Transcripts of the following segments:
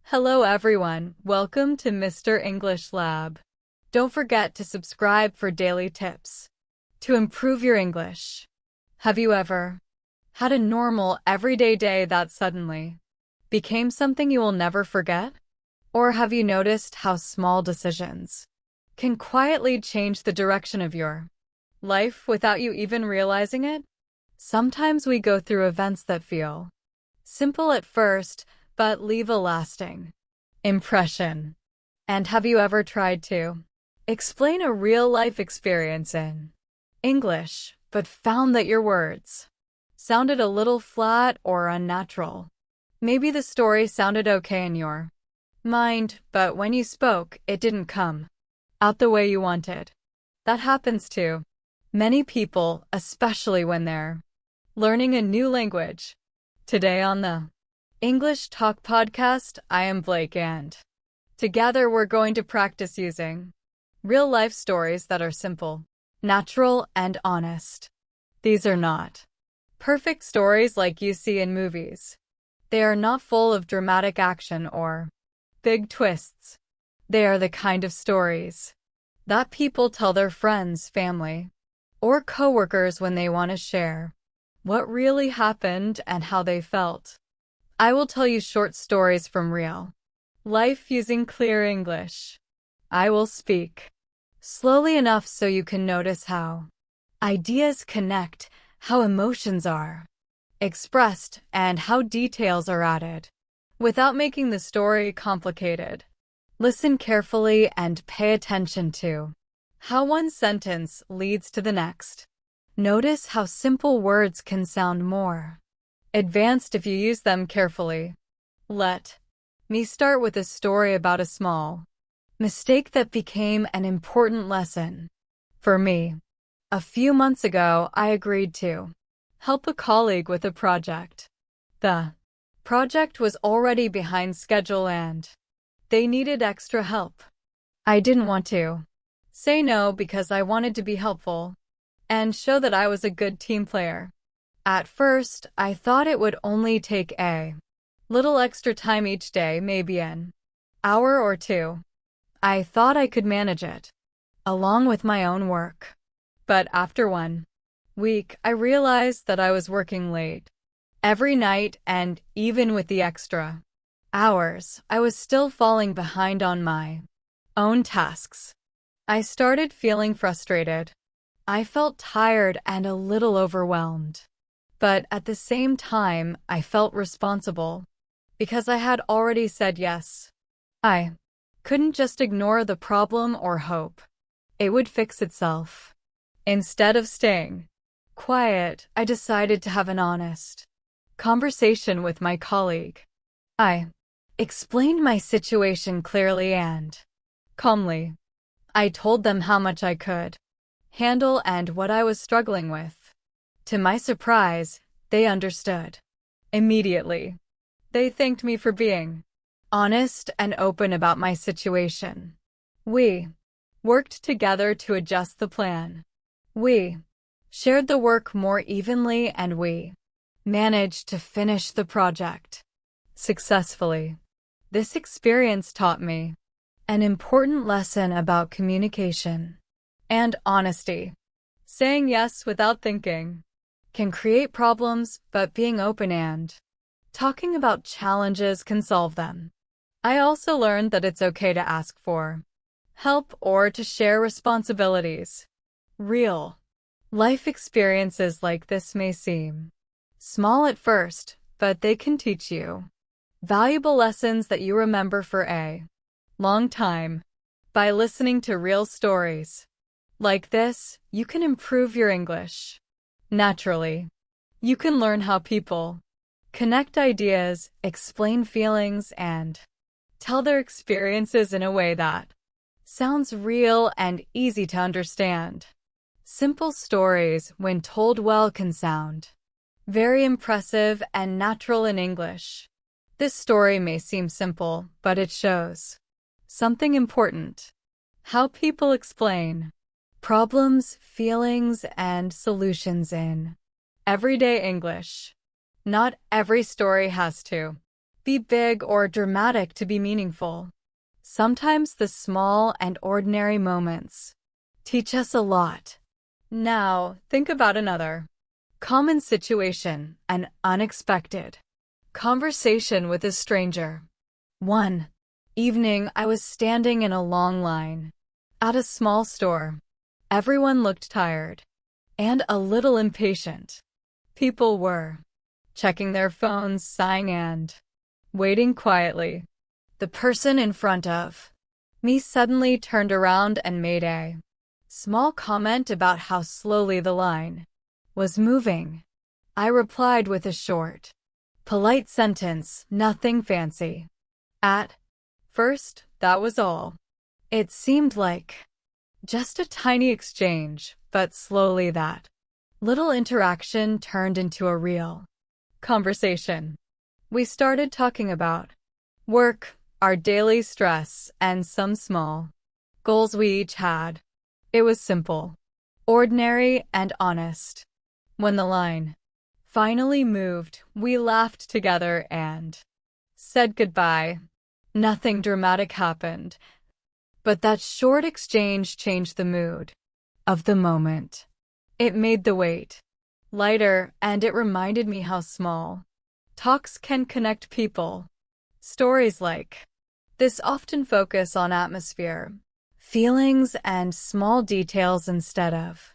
Hello everyone, welcome to Mr. English Lab. Don't forget to subscribe for daily tips to improve your English. Have you ever had a normal, everyday day that suddenly became something you will never forget? Or have you noticed how small decisions can quietly change the direction of your life without you even realizing it? Sometimes we go through events that feel simple at first, but leave a lasting impression. And have you ever tried to explain a real-life experience in English, but found that your words sounded a little flat or unnatural? Maybe the story sounded okay in your mind, but when you spoke, it didn't come out the way you wanted. That happens to many people, especially when they're learning a new language. Today on the English Talk Podcast, I am Blake and together we're going to practice using real-life stories that are simple, natural, and honest. These are not perfect stories like you see in movies. They are not full of dramatic action or big twists. They are the kind of stories that people tell their friends, family, or coworkers when they want to share what really happened and how they felt. I will tell you short stories from real life using clear English. I will speak slowly enough so you can notice how ideas connect, how emotions are expressed, and how details are added, without making the story complicated. Listen carefully and pay attention to how one sentence leads to the next. Notice how simple words can sound more advanced if you use them carefully. Let me start with a story about a small mistake that became an important lesson for me. A few months ago, I agreed to help a colleague with a project. The project was already behind schedule and they needed extra help. I didn't want to say no because I wanted to be helpful and show that I was a good team player. At first, I thought it would only take a little extra time each day, maybe an hour or two. I thought I could manage it, along with my own work. But after 1 week, I realized that I was working late every night, and even with the extra hours, I was still falling behind on my own tasks. I started feeling frustrated. I felt tired and a little overwhelmed. But at the same time, I felt responsible because I had already said yes. I couldn't just ignore the problem or hope it would fix itself. Instead of staying quiet, I decided to have an honest conversation with my colleague. I explained my situation clearly and calmly. I told them how much I could handle and what I was struggling with. To my surprise, they understood immediately. They thanked me for being honest and open about my situation. We worked together to adjust the plan. We shared the work more evenly and we managed to finish the project successfully. This experience taught me an important lesson about communication and honesty. Saying yes without thinking can create problems, but being open and talking about challenges can solve them. I also learned that it's okay to ask for help or to share responsibilities. Real life experiences like this may seem small at first, but they can teach you valuable lessons that you remember for a long time. By listening to real stories like this, you can improve your English naturally. You can learn how people connect ideas, explain feelings, and tell their experiences in a way that sounds real and easy to understand. Simple stories, when told well, can sound very impressive and natural in English. This story may seem simple, but it shows something important: how people explain problems, feelings, and solutions in everyday English. Not every story has to be big or dramatic to be meaningful. Sometimes the small and ordinary moments teach us a lot. Now, think about another common situation, an unexpected conversation with a stranger. One evening, I was standing in a long line at a small store. Everyone looked tired and a little impatient. People were checking their phones, sighing, and waiting quietly. The person in front of me suddenly turned around and made a small comment about how slowly the line was moving. I replied with a short, polite sentence, nothing fancy. At first, that was all. It seemed like just a tiny exchange, but slowly that little interaction turned into a real conversation. We started talking about work, our daily stress, and some small goals we each had. It was simple, ordinary, and honest. When the line finally moved, we laughed together and said goodbye. Nothing dramatic happened, but that short exchange changed the mood of the moment. It made the wait lighter, and it reminded me how small talks can connect people. Stories like this often focus on atmosphere, feelings, and small details instead of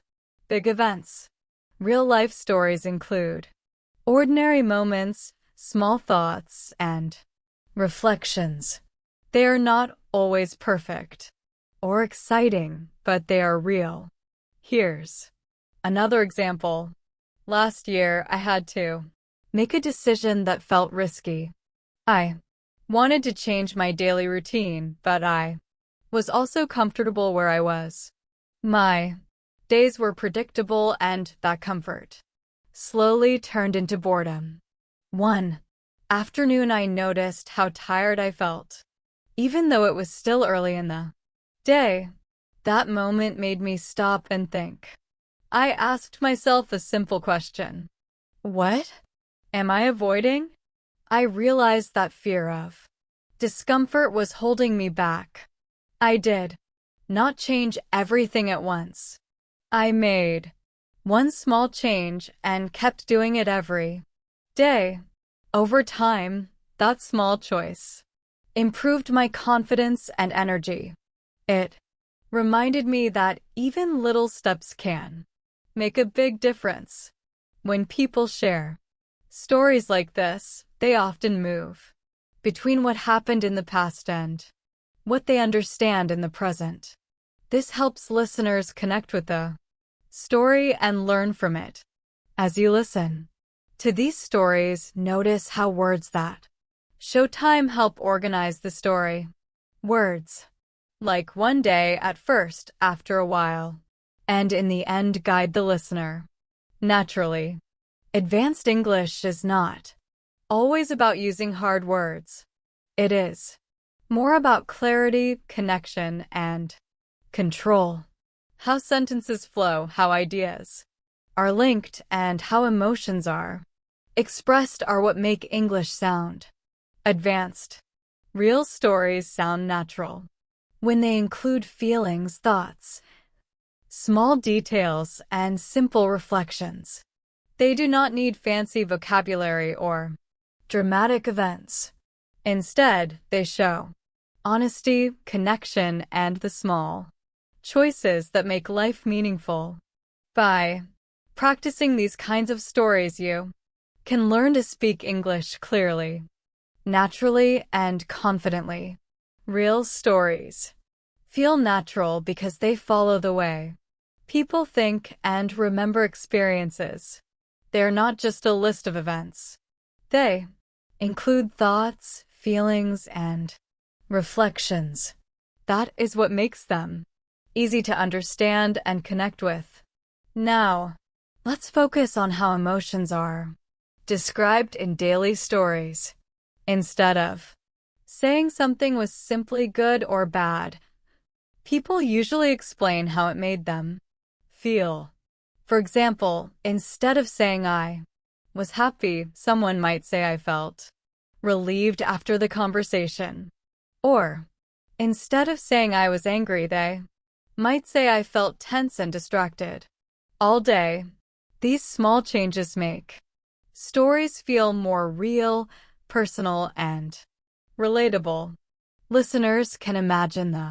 big events. Real-life stories include ordinary moments, small thoughts, and reflections. They are not always perfect or exciting, but they are real. Here's another example. Last year, I had to make a decision that felt risky. I wanted to change my daily routine, but I was also comfortable where I was. My days were predictable, and that comfort slowly turned into boredom. One afternoon, I noticed how tired I felt, even though it was still early in the day. That moment made me stop and think. I asked myself a simple question. What am I avoiding? I realized that fear of discomfort was holding me back. I did not change everything at once. I made one small change and kept doing it every day. Over time, that small choice improved my confidence and energy. It reminded me that even little steps can make a big difference. When people share stories like this, they often move between what happened in the past and what they understand in the present. This helps listeners connect with the story and learn from it. As you listen to these stories, notice how words that show time help organize the story. Words like one day, at first, after a while, and in the end guide the listener naturally. Advanced English is not always about using hard words. It is more about clarity, connection, and control. How sentences flow, how ideas are linked, and how emotions are expressed are what make English sound advanced. Real stories sound natural when they include feelings, thoughts, small details, and simple reflections. They do not need fancy vocabulary or dramatic events. Instead, they show honesty, connection, and the small choices that make life meaningful. By practicing these kinds of stories, you can learn to speak English clearly, naturally, and confidently. Real stories feel natural because they follow the way people think and remember experiences. They are not just a list of events. They include thoughts, feelings, and reflections. That is what makes them easy to understand and connect with. Now, let's focus on how emotions are described in daily stories. Instead of saying something was simply good or bad, people usually explain how it made them feel. For example, instead of saying I was happy, someone might say I felt relieved after the conversation. Or, instead of saying I was angry, they might say I felt tense and distracted. All day, these small changes make stories feel more real, personal, and relatable. Listeners can imagine the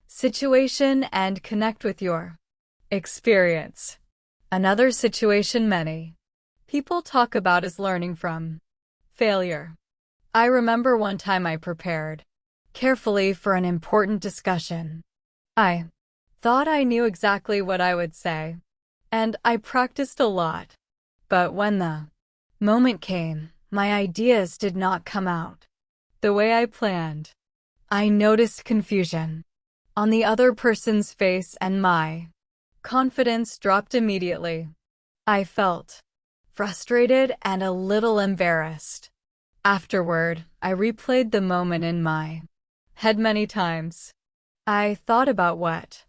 situation and connect with your experience. Another situation many people talk about is learning from failure. I remember one time I prepared carefully for an important discussion. I thought I knew exactly what I would say, and I practiced a lot. But when the moment came, my ideas did not come out the way I planned. I noticed confusion on the other person's face and my confidence dropped immediately. I felt frustrated and a little embarrassed. Afterward, I replayed the moment in my head many times. I thought about what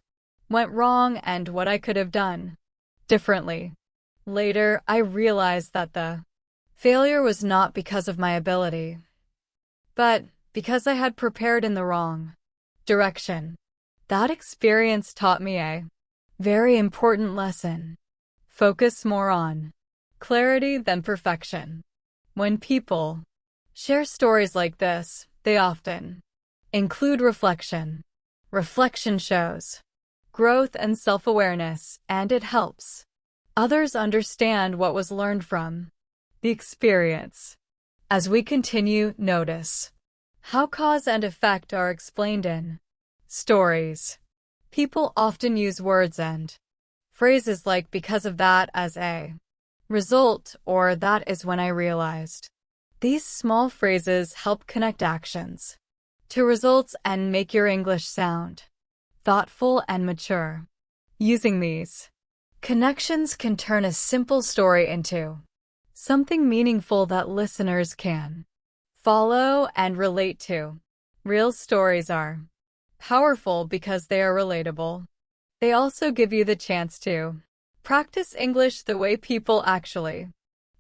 went wrong and what I could have done differently. Later, I realized that the failure was not because of my ability, but because I had prepared in the wrong direction. That experience taught me a very important lesson. Focus more on clarity than perfection. When people share stories like this, they often include reflection. Reflection shows growth and self-awareness, and it helps others understand what was learned from the experience. As we continue, notice how cause and effect are explained in stories. People often use words and phrases like because of that as a result, or that is when I realized. These small phrases help connect actions to results and make your English sound thoughtful and mature. Using these connections can turn a simple story into something meaningful that listeners can follow and relate to. Real stories are powerful because they are relatable. They also give you the chance to practice English the way people actually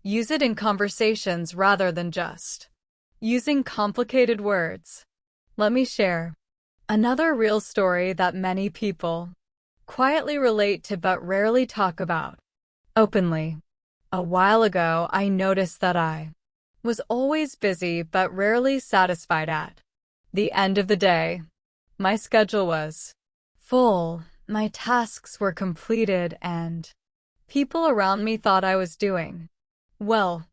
use it in conversations rather than just using complicated words. Let me share another real story that many people quietly relate to but rarely talk about openly. A while ago, I noticed that I was always busy but rarely satisfied at the end of the day. My schedule was full, my tasks were completed, and people around me thought I was doing well.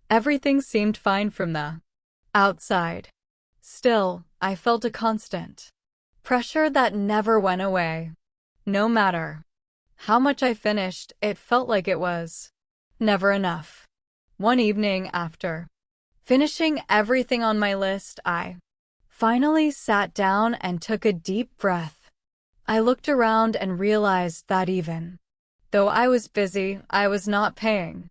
Everything seemed fine from the outside. Still, I felt a constant pressure that never went away. No matter how much I finished, it felt like it was never enough. One evening, after finishing everything on my list, I finally sat down and took a deep breath. I looked around and realized that even though I was busy, I was not paying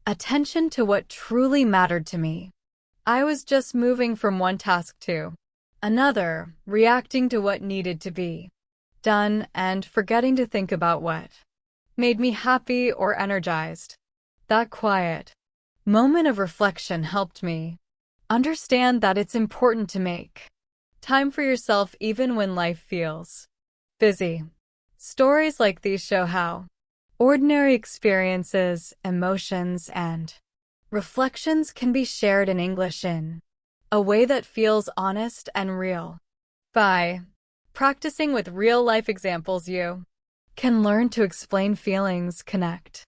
attention to what truly mattered to me. I was just moving from one task to another, reacting to what needed to be done and forgetting to think about what made me happy or energized. That quiet moment of reflection helped me understand that it's important to make time for yourself even when life feels busy. Stories like these show how ordinary experiences, emotions, and reflections can be shared in English in a way that feels honest and real. By practicing with real-life examples, you can learn to explain feelings, connect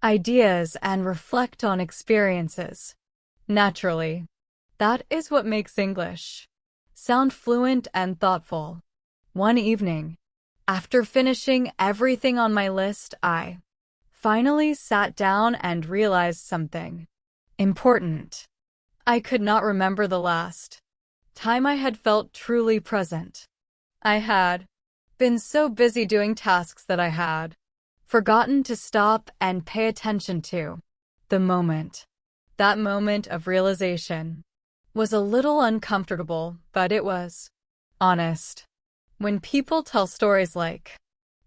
ideas, and reflect on experiences naturally. That is what makes English sound fluent and thoughtful. One evening, after finishing everything on my list, I finally sat down and realized something important. I could not remember the last time I had felt truly present. I had been so busy doing tasks that I had forgotten to stop and pay attention to the moment. That moment of realization was a little uncomfortable, but it was honest. When people tell stories like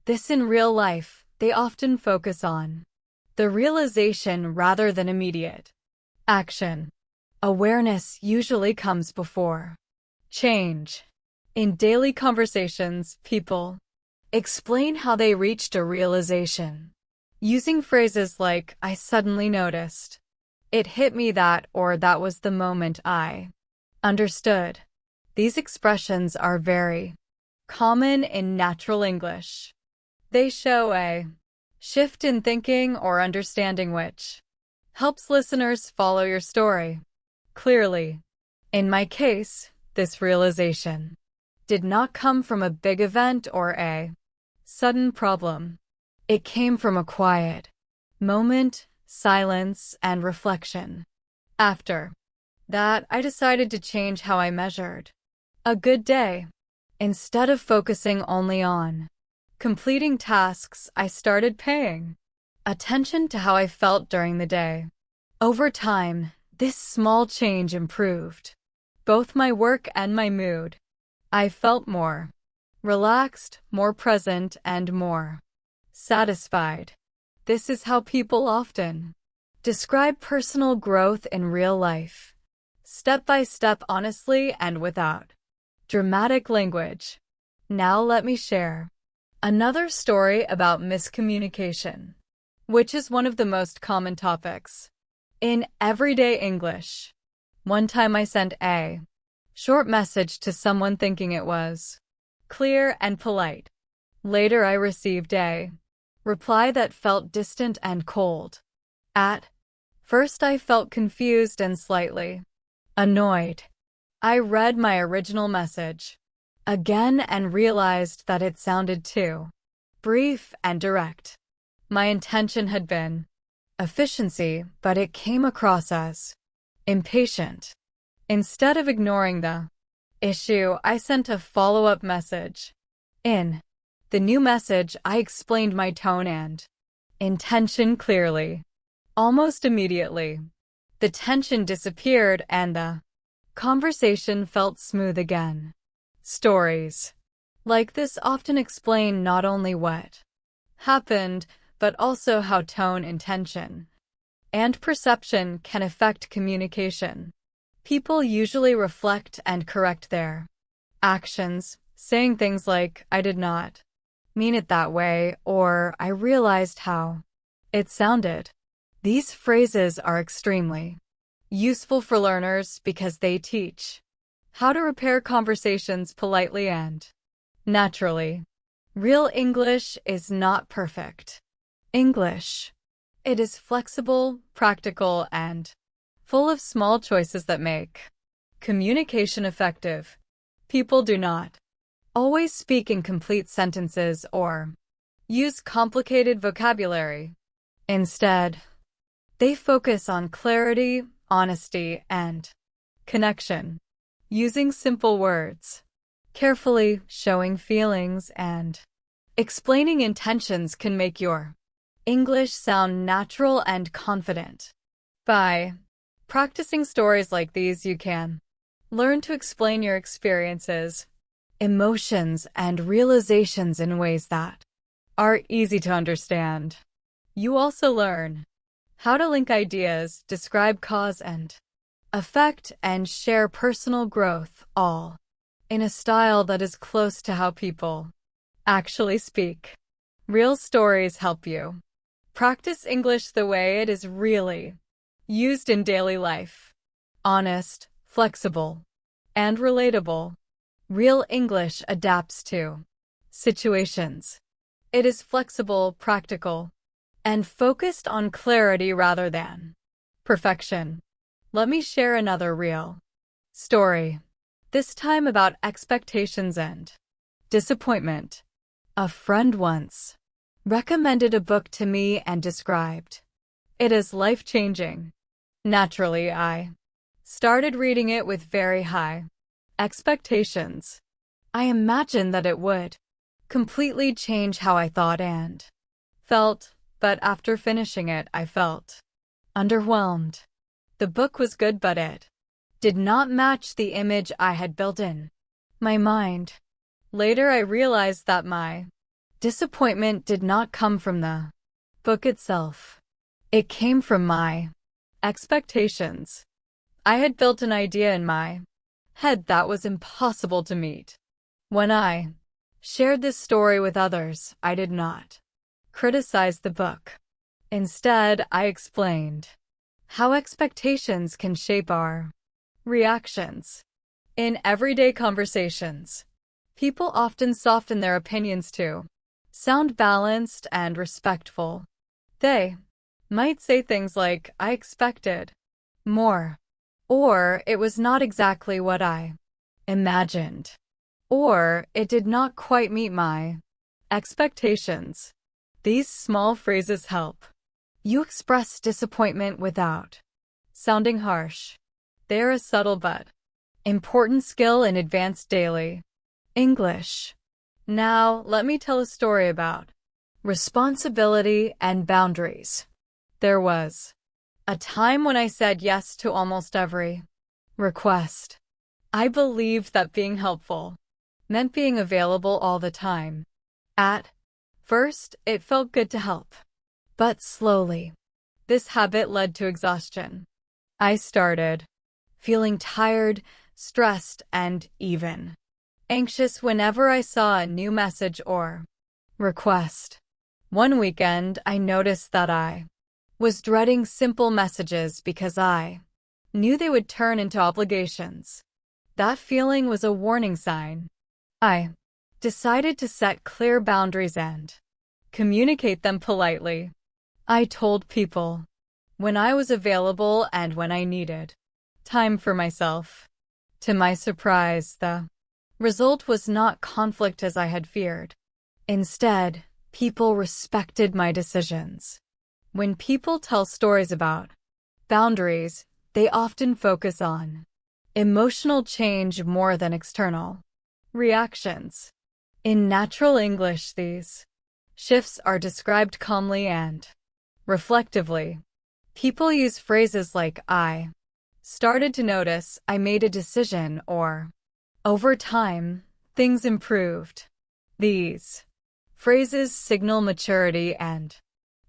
this in real life, they often focus on the realization rather than immediate action. Awareness usually comes before change. In daily conversations, people explain how they reached a realization, using phrases like, "I suddenly noticed," "It hit me that," or "That was the moment I understood." These expressions are very common in natural English. They show a shift in thinking or understanding which helps listeners follow your story clearly. In my case, this realization did not come from a big event or a sudden problem. It came from a quiet moment, silence, and reflection. After that, I decided to change how I measured a good day. Instead of focusing only on completing tasks, I started paying attention to how I felt during the day. Over time, this small change improved both my work and my mood. I felt more relaxed, more present, and more satisfied. This is how people often describe personal growth in real life, step by step, honestly, and without dramatic language. Now let me share another story about miscommunication, which is one of the most common topics in everyday English. One time I sent a short message to someone thinking it was clear and polite. Later I received a reply that felt distant and cold. At first I felt confused and slightly annoyed. I read my original message again and realized that it sounded too brief and direct. My intention had been efficiency, but it came across as impatient. Instead of ignoring the issue, I sent a follow-up message. In the new message, I explained my tone and intention clearly. Almost immediately, the tension disappeared and the conversation felt smooth again. Stories like this often explain not only what happened, but also how tone, intention, and perception can affect communication. People usually reflect and correct their actions, saying things like, "I did not mean it that way," or "I realized how it sounded." These phrases are extremely useful for learners because they teach how to repair conversations politely and naturally. Real English is not perfect English. It is flexible, practical, and full of small choices that make communication effective. People do not always speak in complete sentences or use complicated vocabulary. Instead, they focus on clarity, honesty, and connection. Using simple words, carefully showing feelings, and explaining intentions can make your English sound natural and confident. By practicing stories like these, you can learn to explain your experiences, emotions, and realizations in ways that are easy to understand. You also learn how to link ideas, describe cause and effect, and share personal growth, all in a style that is close to how people actually speak. Real stories help you practice English the way it is really used in daily life. Honest, flexible, and relatable. Real English adapts to situations. It is flexible, practical, and focused on clarity rather than perfection. Let me share another real story, this time about expectations and disappointment. A friend once recommended a book to me and described it as life-changing. Naturally, I started reading it with very high expectations. I imagined that it would completely change how I thought and felt, but after finishing it, I felt underwhelmed. The book was good, but it did not match the image I had built in my mind. Later, I realized that my disappointment did not come from the book itself. It came from my expectations. I had built an idea in my head that was impossible to meet. When I shared this story with others, I did not criticize the book. Instead, I explained how expectations can shape our reactions. In everyday conversations, people often soften their opinions to sound balanced and respectful. They might say things like, "I expected more," or "It was not exactly what I imagined," or "It did not quite meet my expectations." These small phrases help you express disappointment without sounding harsh. They're a subtle but important skill in advanced daily English. Now, let me tell a story about responsibility and boundaries. There was a time when I said yes to almost every request. I believed that being helpful meant being available all the time. At first, it felt good to help. But slowly, this habit led to exhaustion. I started feeling tired, stressed, and even anxious whenever I saw a new message or request. One weekend, I noticed that I was dreading simple messages because I knew they would turn into obligations. That feeling was a warning sign. I decided to set clear boundaries and communicate them politely. I told people when I was available and when I needed time for myself. To my surprise, the result was not conflict as I had feared. Instead, people respected my decisions. When people tell stories about boundaries, they often focus on emotional change more than external reactions. In natural English, these shifts are described calmly and reflectively. People use phrases like "I started to notice," "I made a decision," or "over time, things improved." These phrases signal maturity and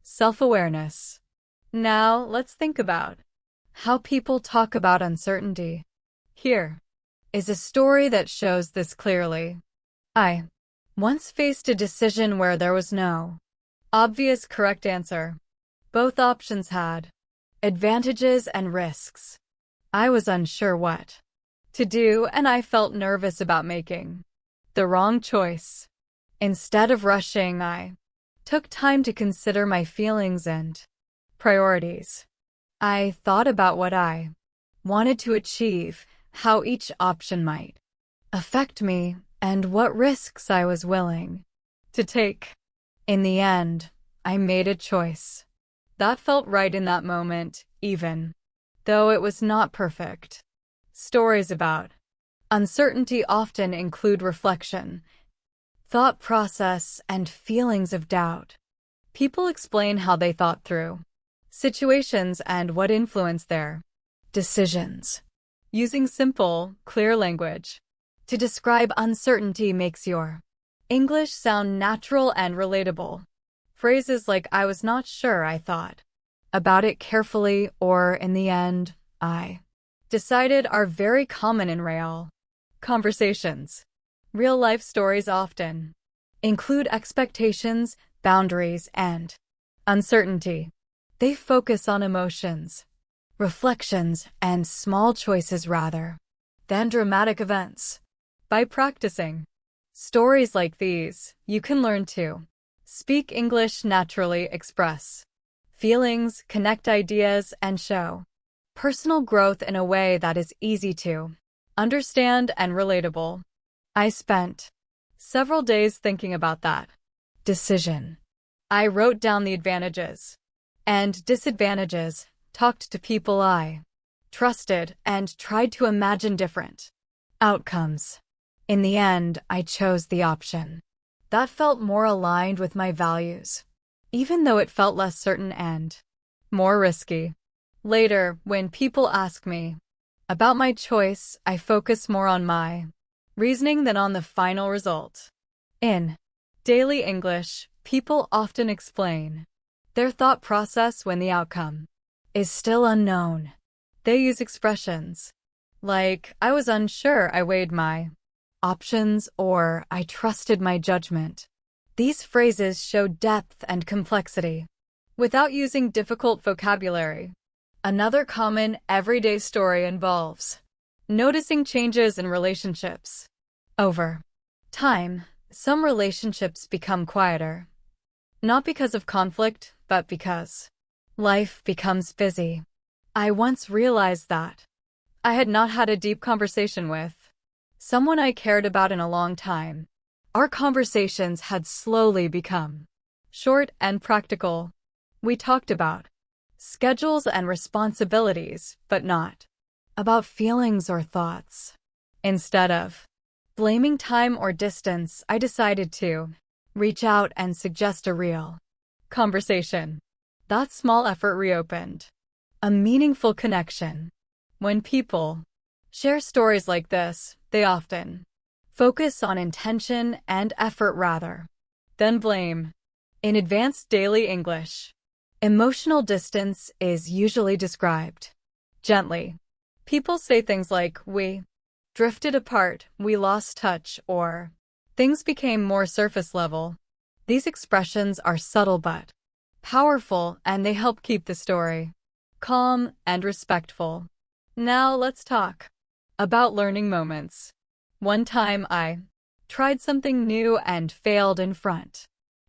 self-awareness. Now, let's think about how people talk about uncertainty. Here is a story that shows this clearly. I once faced a decision where there was no obvious correct answer. Both options had advantages and risks. I was unsure what to do, and I felt nervous about making the wrong choice. Instead of rushing, I took time to consider my feelings and priorities. I thought about what I wanted to achieve, how each option might affect me, and what risks I was willing to take. In the end, I made a choice that felt right in that moment, even though it was not perfect. Stories about uncertainty often include reflection, thought process, and feelings of doubt. People explain how they thought through situations and what influenced their decisions. Using simple, clear language to describe uncertainty makes your English sound natural and relatable. Phrases like "I was not sure," "I thought about it carefully," or "in the end, I decided" are very common in real conversations. Real-life stories often include expectations, boundaries, and uncertainty. They focus on emotions, reflections, and small choices rather than dramatic events. By practicing stories like these, you can learn to speak English naturally, express feelings, connect ideas, and show personal growth in a way that is easy to understand and relatable. I spent several days thinking about that decision. I wrote down the advantages and disadvantages, talked to people I trusted, and tried to imagine different outcomes. In the end, I chose the option that felt more aligned with my values, even though it felt less certain and more risky. Later, when people ask me about my choice, I focus more on my reasoning than on the final result. In daily English, people often explain their thought process when the outcome is still unknown. They use expressions like, I was unsure, I weighed my options, or I trusted my judgment. These phrases show depth and complexity without using difficult vocabulary. Another common everyday story involves noticing changes in relationships. Over time, some relationships become quieter, not because of conflict, but because life becomes busy. I once realized that I had not had a deep conversation with someone I cared about in a long time. Our conversations had slowly become short and practical. We talked about schedules and responsibilities, but not about feelings or thoughts. Instead of blaming time or distance, I decided to reach out and suggest a real conversation. That small effort reopened a meaningful connection. When people share stories like this, they often focus on intention and effort rather than blame. In advanced daily English, emotional distance is usually described gently. People say things like, we drifted apart, we lost touch, or things became more surface level. These expressions are subtle but powerful, and they help keep the story calm and respectful. Now let's talk about learning moments. One time I tried something new and failed in front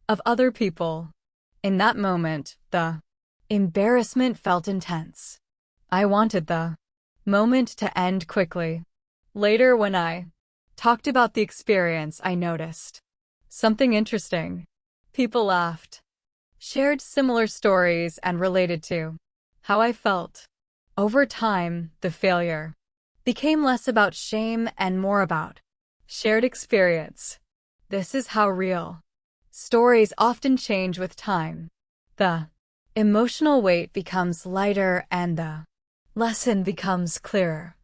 of other people. In that moment, the embarrassment felt intense. I wanted the moment to end quickly. Later, when I talked about the experience, I noticed something interesting. People laughed, shared similar stories, and related to how I felt. Over time, the failure became less about shame and more about shared experience. This is how real stories often change with time. The emotional weight becomes lighter and the lesson becomes clearer.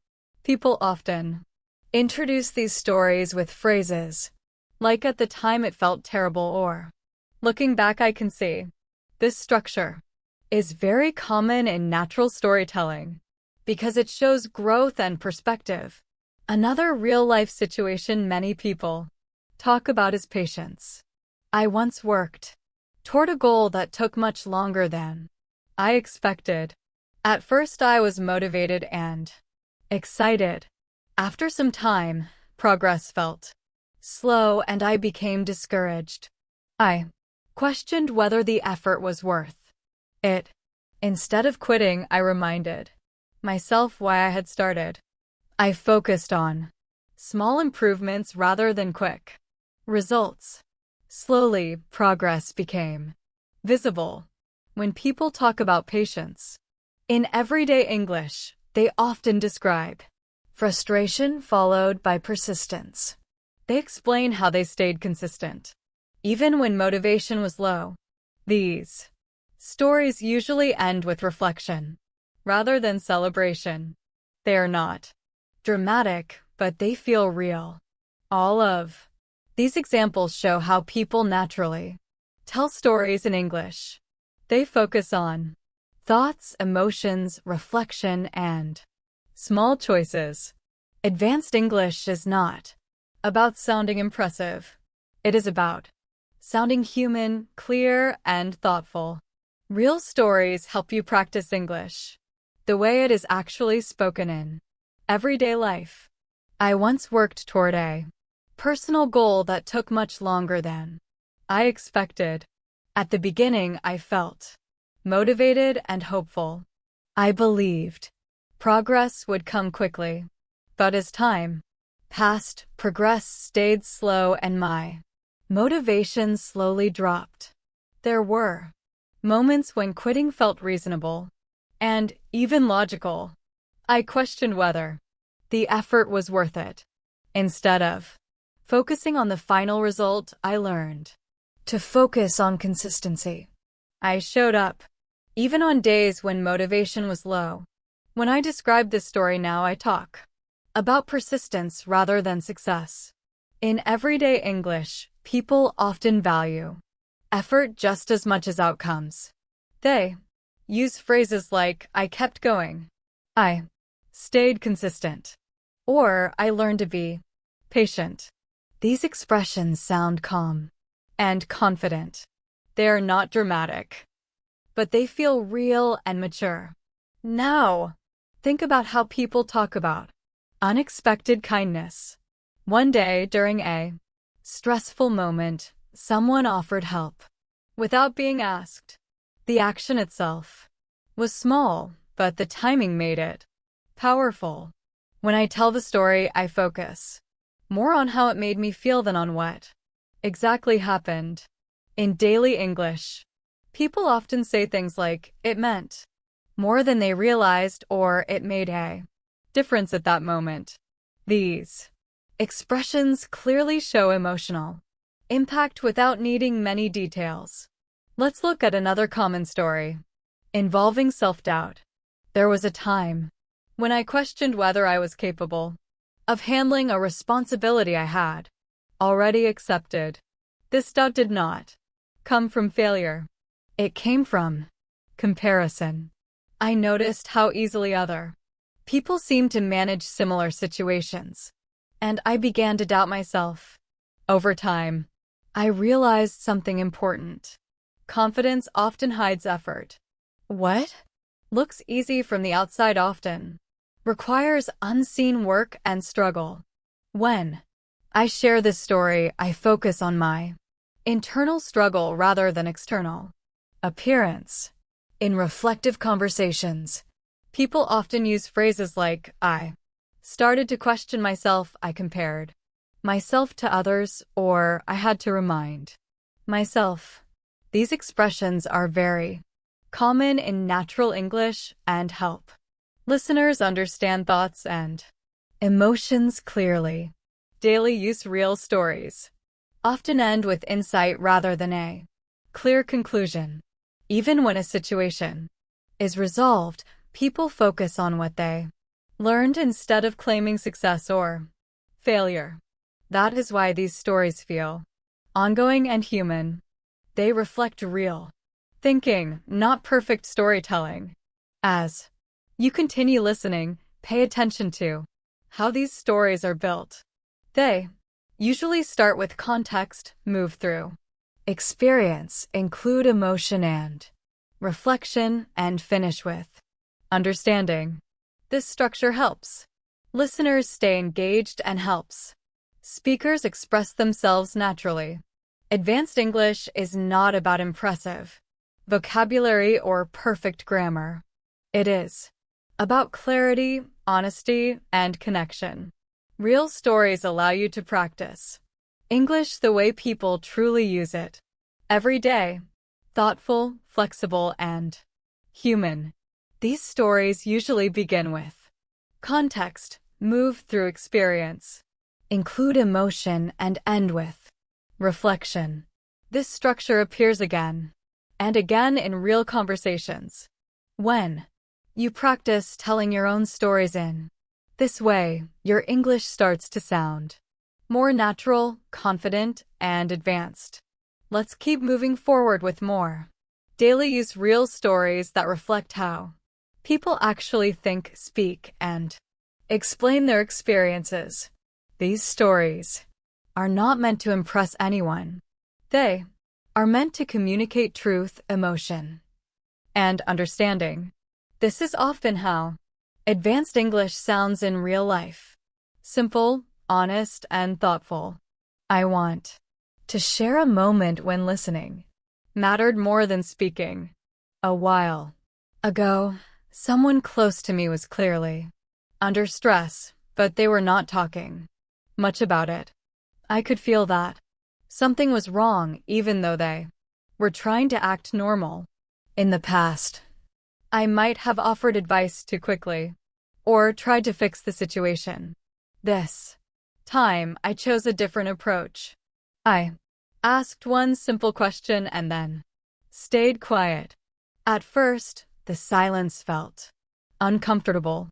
People often introduce these stories with phrases like, at the time it felt terrible, or looking back I can see. This structure is very common in natural storytelling because it shows growth and perspective. Another real-life situation many people talk about is patience. I once worked toward a goal that took much longer than I expected. At first I was motivated and excited. After some time, progress felt slow and I became discouraged. I questioned whether the effort was worth it. Instead of quitting, I reminded myself why I had started. I focused on small improvements rather than quick results. Slowly, progress became visible. When people talk about patience in everyday English, they often describe frustration followed by persistence. They explain how they stayed consistent even when motivation was low. These stories usually end with reflection rather than celebration. They are not dramatic, but they feel real. All of these examples show how people naturally tell stories in English. They focus on thoughts, emotions, reflection, and small choices. Advanced English is not about sounding impressive. It is about sounding human, clear, and thoughtful. Real stories help you practice English the way it is actually spoken in everyday life. I once worked toward a personal goal that took much longer than I expected. At the beginning, I felt motivated and hopeful. I believed progress would come quickly. But as time passed, progress stayed slow and my motivation slowly dropped. There were moments when quitting felt reasonable and even logical. I questioned whether the effort was worth it. Instead of focusing on the final result, I learned to focus on consistency. I showed up even on days when motivation was low. When I describe this story now, I talk about persistence rather than success. In everyday English, people often value effort just as much as outcomes. They use phrases like, I kept going, I stayed consistent. Or I learned to be patient. These expressions sound calm and confident. They are not dramatic, but they feel real and mature. Now, think about how people talk about unexpected kindness. One day during a stressful moment, someone offered help without being asked. The action itself was small, but the timing made it powerful. When I tell the story, I focus more on how it made me feel than on what exactly happened. In daily English, people often say things like, "it meant more than they realized," or "it made a difference at that moment." These expressions clearly show emotional impact without needing many details. Let's look at another common story involving self-doubt. There was a time when I questioned whether I was capable of handling a responsibility I had already accepted. This doubt did not come from failure. It came from comparison. I noticed how easily other people seemed to manage similar situations, and I began to doubt myself. Over time, I realized something important. Confidence often hides effort. What looks easy from the outside often requires unseen work and struggle. When I share this story, I focus on my internal struggle rather than external appearance. In reflective conversations, people often use phrases like, "I started to question myself," "I compared myself to others," or "I had to remind myself." These expressions are very common in natural English and help listeners understand thoughts and emotions clearly. Daily use real stories often end with insight rather than a clear conclusion. Even when a situation is resolved, people focus on what they learned instead of claiming success or failure. That is why these stories feel ongoing and human. They reflect real thinking, not perfect storytelling. As you continue listening, pay attention to how these stories are built. They usually start with context, move through experience, include emotion and reflection, and finish with understanding. This structure helps listeners stay engaged and helps speakers express themselves naturally. Advanced English is not about impressive vocabulary or perfect grammar. It is about clarity, honesty, and connection. Real stories allow you to practice English the way people truly use it every day. Thoughtful, flexible, and human. These stories usually begin with context, move through experience, include emotion, and end with reflection. This structure appears again and again in real conversations. When you practice telling your own stories in this way, your English starts to sound more natural, confident, and advanced. Let's keep moving forward with more daily use real stories that reflect how people actually think, speak, and explain their experiences. These stories are not meant to impress anyone. They are meant to communicate truth, emotion, and understanding. This is often how advanced English sounds in real life. Simple, honest, and thoughtful. I want to share a moment when listening mattered more than speaking. A while ago, someone close to me was clearly under stress, but they were not talking much about it. I could feel that something was wrong even though they were trying to act normal. In the past, I might have offered advice too quickly or tried to fix the situation. This time, I chose a different approach. I asked one simple question and then stayed quiet. At first, the silence felt uncomfortable.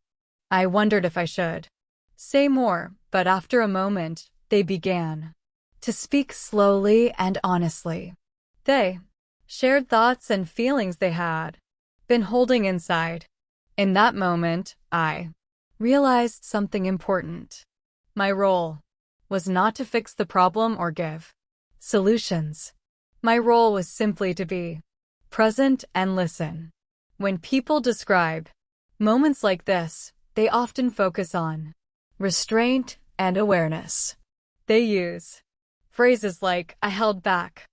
I wondered if I should say more, but after a moment, they began to speak slowly and honestly. They shared thoughts and feelings they had been holding inside. In that moment, I realized something important. My role was not to fix the problem or give solutions. My role was simply to be present and listen. When people describe moments like this, they often focus on restraint and awareness. They use phrases like, I held back,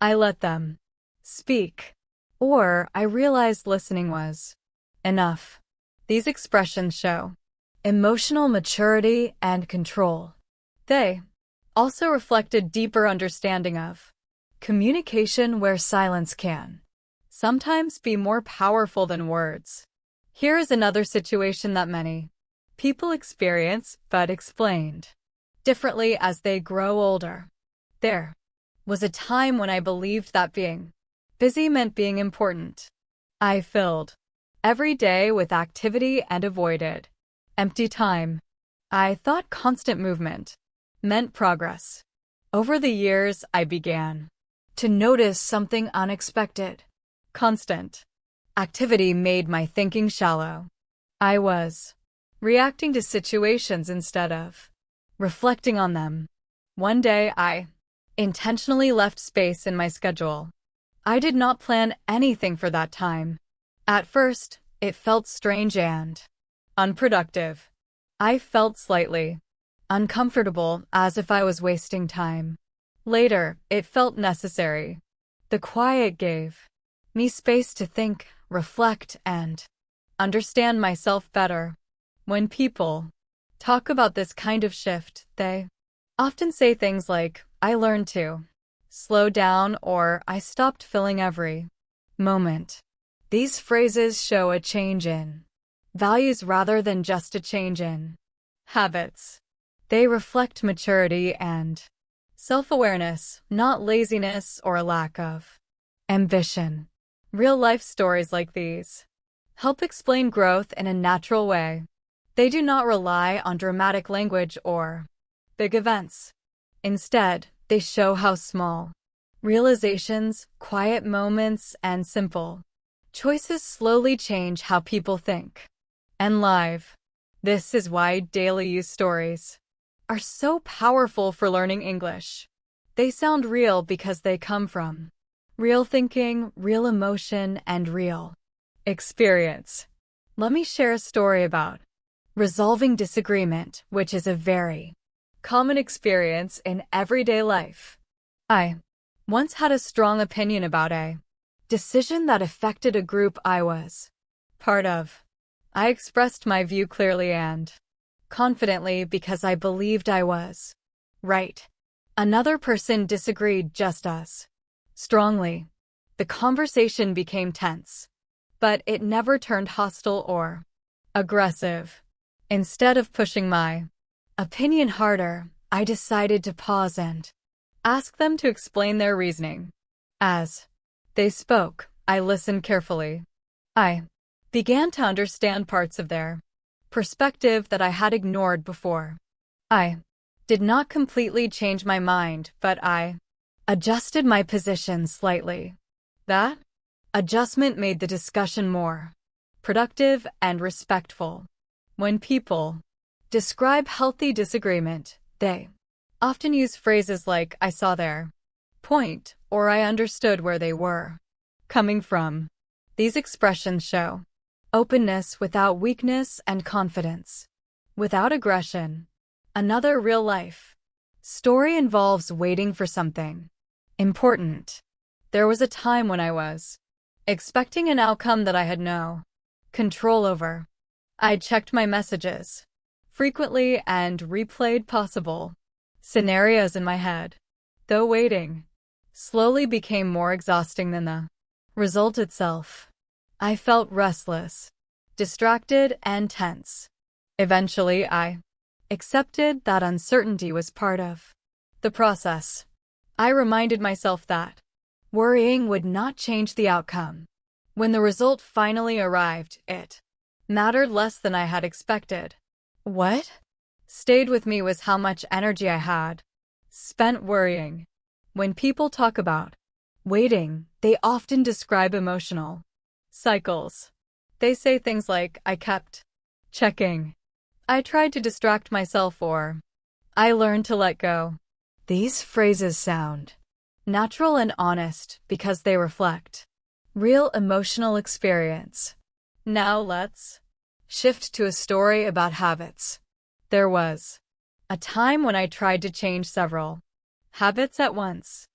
I let them speak, or I realized listening was enough. These expressions show emotional maturity and control. They also reflect a deeper understanding of communication where silence can sometimes be more powerful than words. Here is another situation that many people experience but explained differently as they grow older. There was a time when I believed that being busy meant being important. I filled every day with activity and avoided empty time. I thought constant movement meant progress. Over the years, I began to notice something unexpected. Constant activity made my thinking shallow. I was reacting to situations instead of reflecting on them. One day, I intentionally left space in my schedule. I did not plan anything for that time. At first, it felt strange and unproductive. I felt slightly uncomfortable, as if I was wasting time. Later, it felt necessary. The quiet gave me space to think, reflect, and understand myself better. When people talk about this kind of shift, they often say things like, I learned to slow down, or I stopped filling every moment. These phrases show a change in values rather than just a change in habits. They reflect maturity and self-awareness, not laziness or a lack of ambition. Real-life stories like these help explain growth in a natural way. They do not rely on dramatic language or big events. Instead, they show how small realizations, quiet moments, and simple choices slowly change how people think and live. This is why daily use stories are so powerful for learning English. They sound real because they come from real thinking, real emotion, and real experience. Let me share a story about resolving disagreement, which is a very common experience in everyday life. I once had a strong opinion about a decision that affected a group I was part of. I expressed my view clearly and confidently because I believed I was right. Another person disagreed just as strongly. The conversation became tense, but it never turned hostile or aggressive. Instead of pushing my opinion harder, I decided to pause and ask them to explain their reasoning. As they spoke, I listened carefully. I began to understand parts of their perspective that I had ignored before. I did not completely change my mind, but I adjusted my position slightly. That adjustment made the discussion more productive and respectful. When people describe healthy disagreement, they often use phrases like, I saw their point, or I understood where they were coming from. These expressions show openness without weakness and confidence without aggression. Another real-life story involves waiting for something important. There was a time when I was expecting an outcome that I had no control over. I checked my messages frequently and replayed possible scenarios in my head. Though waiting slowly became more exhausting than the result itself, I felt restless, distracted, and tense. Eventually, I accepted that uncertainty was part of the process. I reminded myself that worrying would not change the outcome. When the result finally arrived, it mattered less than I had expected. What stayed with me was how much energy I had spent worrying. When people talk about waiting, they often describe emotional cycles. They say things like, I kept checking. I tried to distract myself, or I learned to let go. These phrases sound natural and honest because they reflect real emotional experience. Now let's shift to a story about habits. There was a time when I tried to change several habits at once.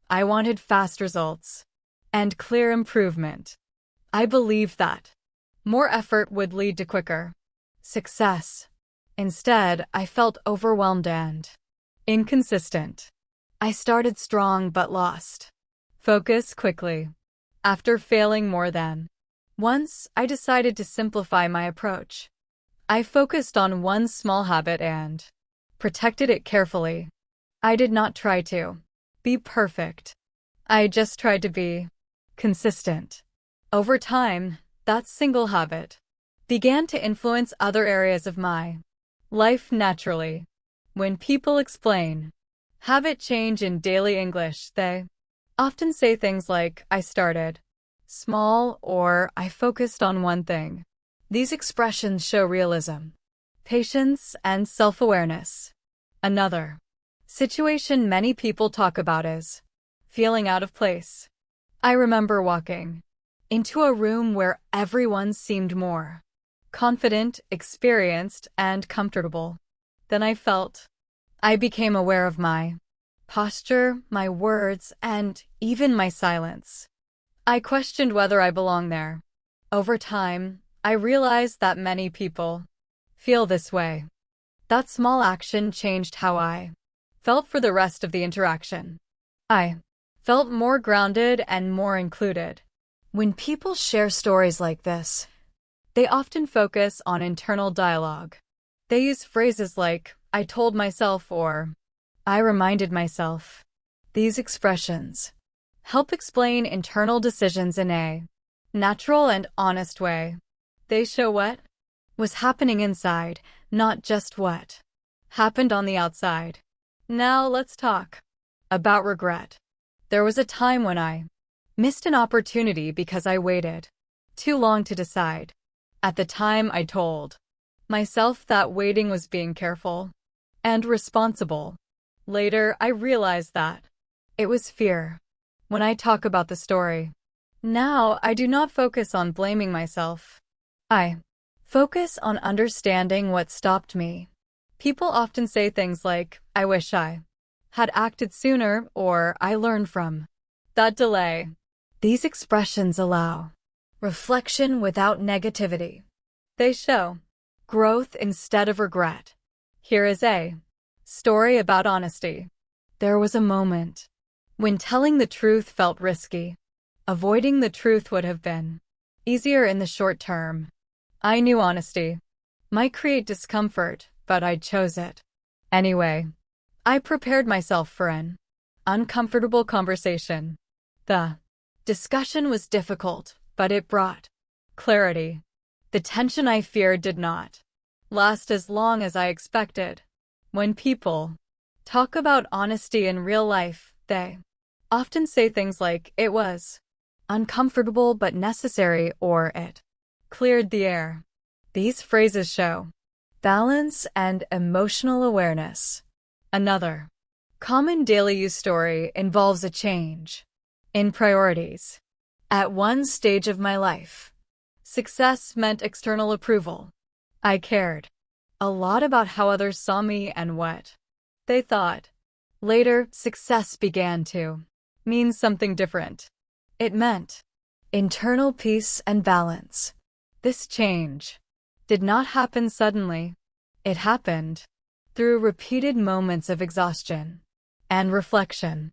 I wanted fast results and clear improvement. I believed that more effort would lead to quicker success. Instead, I felt overwhelmed and inconsistent. I started strong but lost focus quickly. After failing more than once, I decided to simplify my approach. I focused on one small habit and protected it carefully. I did not try to be perfect. I just tried to be consistent. Over time, that single habit began to influence other areas of my life naturally. When people explain habit change in daily English, they often say things like, I started small or I focused on one thing. These expressions show realism, patience, and self-awareness. Another situation many people talk about is feeling out of place. I remember walking into a room where everyone seemed more confident, experienced, and comfortable than I felt. I became aware of my posture, my words, and even my silence. I questioned whether I belonged there. Over time, I realized that many people feel this way. That small action changed how I felt for the rest of the interaction. I felt more grounded and more included. When people share stories like this, they often focus on internal dialogue. They use phrases like, I told myself, or I reminded myself. These expressions help explain internal decisions in a natural and honest way. They show what was happening inside, not just what happened on the outside. Now let's talk about regret. There was a time when I missed an opportunity because I waited too long to decide. At the time, I told myself that waiting was being careful and responsible. Later, I realized that it was fear. When I talk about the story now, I do not focus on blaming myself. I focus on understanding what stopped me. People often say things like, I wish I had acted sooner, or I learned from that delay. These expressions allow reflection without negativity. They show growth instead of regret. Here is a story about honesty. There was a moment when telling the truth felt risky. Avoiding the truth would have been easier in the short term. I knew honesty might create discomfort, but I chose it anyway. I prepared myself for an uncomfortable conversation. The discussion was difficult, but it brought clarity. The tension I feared did not last as long as I expected. When people talk about honesty in real life, they often say things like, it was uncomfortable but necessary, or it cleared the air. These phrases show balance and emotional awareness. Another common daily use story involves a change in priorities. At one stage of my life, success meant external approval. I cared a lot about how others saw me and what they thought. Later, success began to mean something different. It meant internal peace and balance. This change did not happen suddenly. It happened through repeated moments of exhaustion and reflection.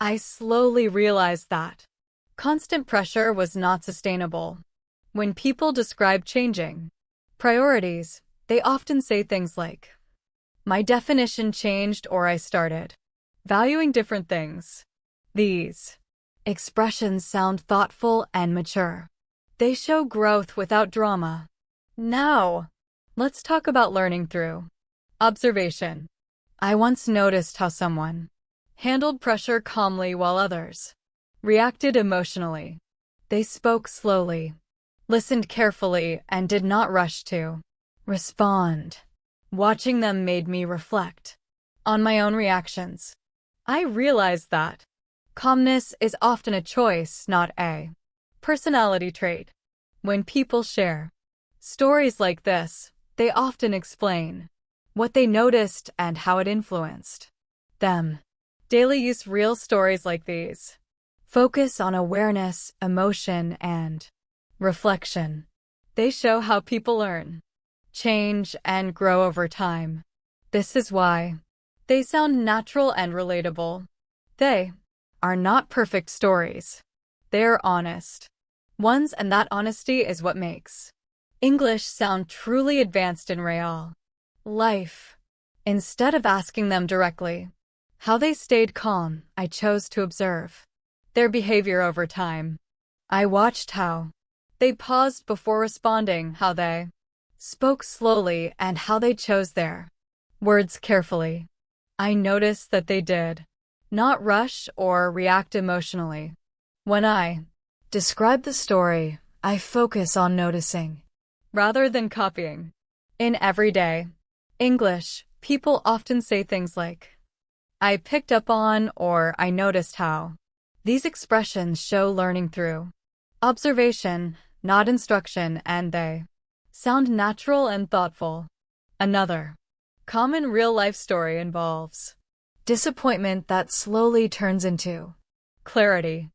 I slowly realized that constant pressure was not sustainable. When people describe changing priorities, they often say things like, my definition changed, or I started valuing different things. These expressions sound thoughtful and mature. They show growth without drama. Now, let's talk about learning through observation. I once noticed how someone handled pressure calmly while others reacted emotionally. They spoke slowly, listened carefully, and did not rush to respond. Watching them made me reflect on my own reactions. I realized that calmness is often a choice, not a personality trait. When people share stories like this, they often explain what they noticed and how it influenced them. Daily use real stories like these focus on awareness, emotion, and reflection. They show how people learn, change, and grow over time. This is why they sound natural and relatable. They are not perfect stories. They're honest ones, and that honesty is what makes English sound truly advanced in real life. Instead of asking them directly how they stayed calm, I chose to observe their behavior over time. I watched how they paused before responding, how they spoke slowly, and how they chose their words carefully. I noticed that they did not rush or react emotionally. When I describe the story, I focus on noticing rather than copying. In everyday English, people often say things like, "I picked up on," or "I noticed how." These expressions show learning through observation, not instruction, and they sound natural and thoughtful. Another common real-life story involves disappointment that slowly turns into clarity.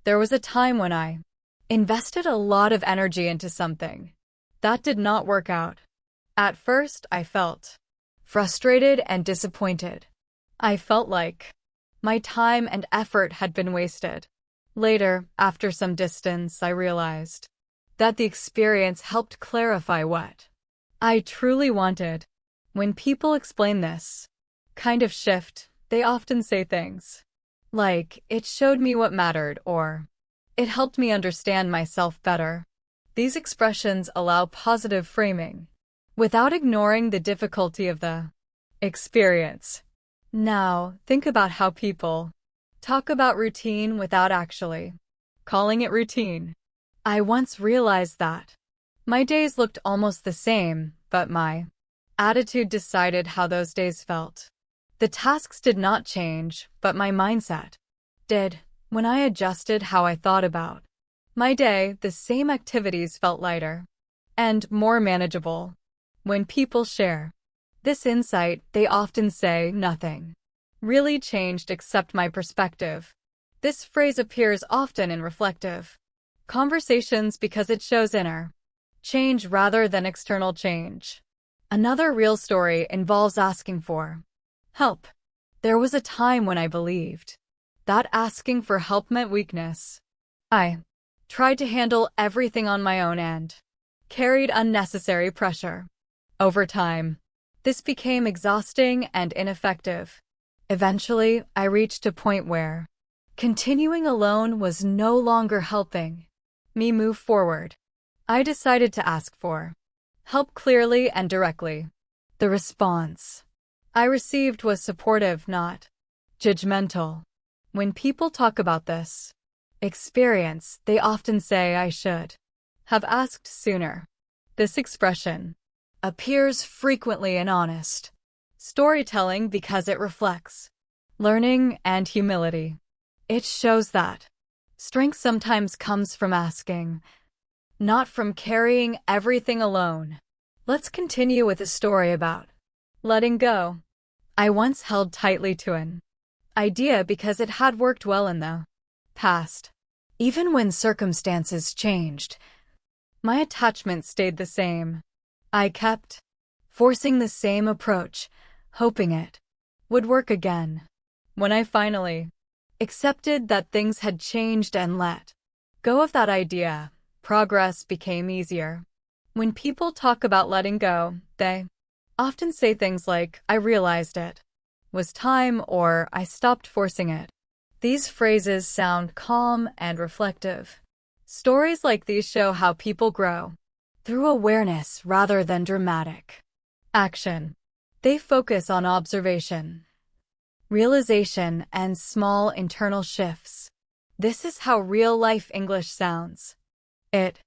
There was a time when I invested a lot of energy into something that did not work out. At first, I felt frustrated and disappointed. I felt like my time and effort had been wasted. Later, after some distance, I realized that the experience helped clarify what I truly wanted. When people explain this kind of shift, they often say things like, "It showed me what mattered," or "It helped me understand myself better." These expressions allow positive framing without ignoring the difficulty of the experience. Now, think about how people talk about routine without actually calling it routine. I once realized that my days looked almost the same, but my attitude decided how those days felt. The tasks did not change, but my mindset did. When I adjusted how I thought about my day, the same activities felt lighter and more manageable. When people share this insight, they often say, "Nothing really changed except my perspective." This phrase appears often in reflective conversations because it shows inner change rather than external change. Another real story involves asking for help. There was a time when I believed that asking for help meant weakness. I tried to handle everything on my own and carried unnecessary pressure. Over time, this became exhausting and ineffective. Eventually, I reached a point where continuing alone was no longer helping me move forward. I decided to ask for help clearly and directly. The response I received was supportive, not judgmental. When people talk about this experience, they often say, "I should have asked sooner." This expression appears frequently in honest storytelling because it reflects learning and humility. It shows that strength sometimes comes from asking, not from carrying everything alone. Let's continue with a story about letting go. I once held tightly to an idea because it had worked well in the past. Even when circumstances changed, my attachment stayed the same. I kept forcing the same approach, hoping it would work again. When I finally accepted that things had changed and let go of that idea, progress became easier. When people talk about letting go, they often say things like, "I realized it was time," or "I stopped forcing it." These phrases sound calm and reflective. Stories like these show how people grow through awareness rather than dramatic action. They focus on observation, realization, and small internal shifts. This is how real-life English sounds. It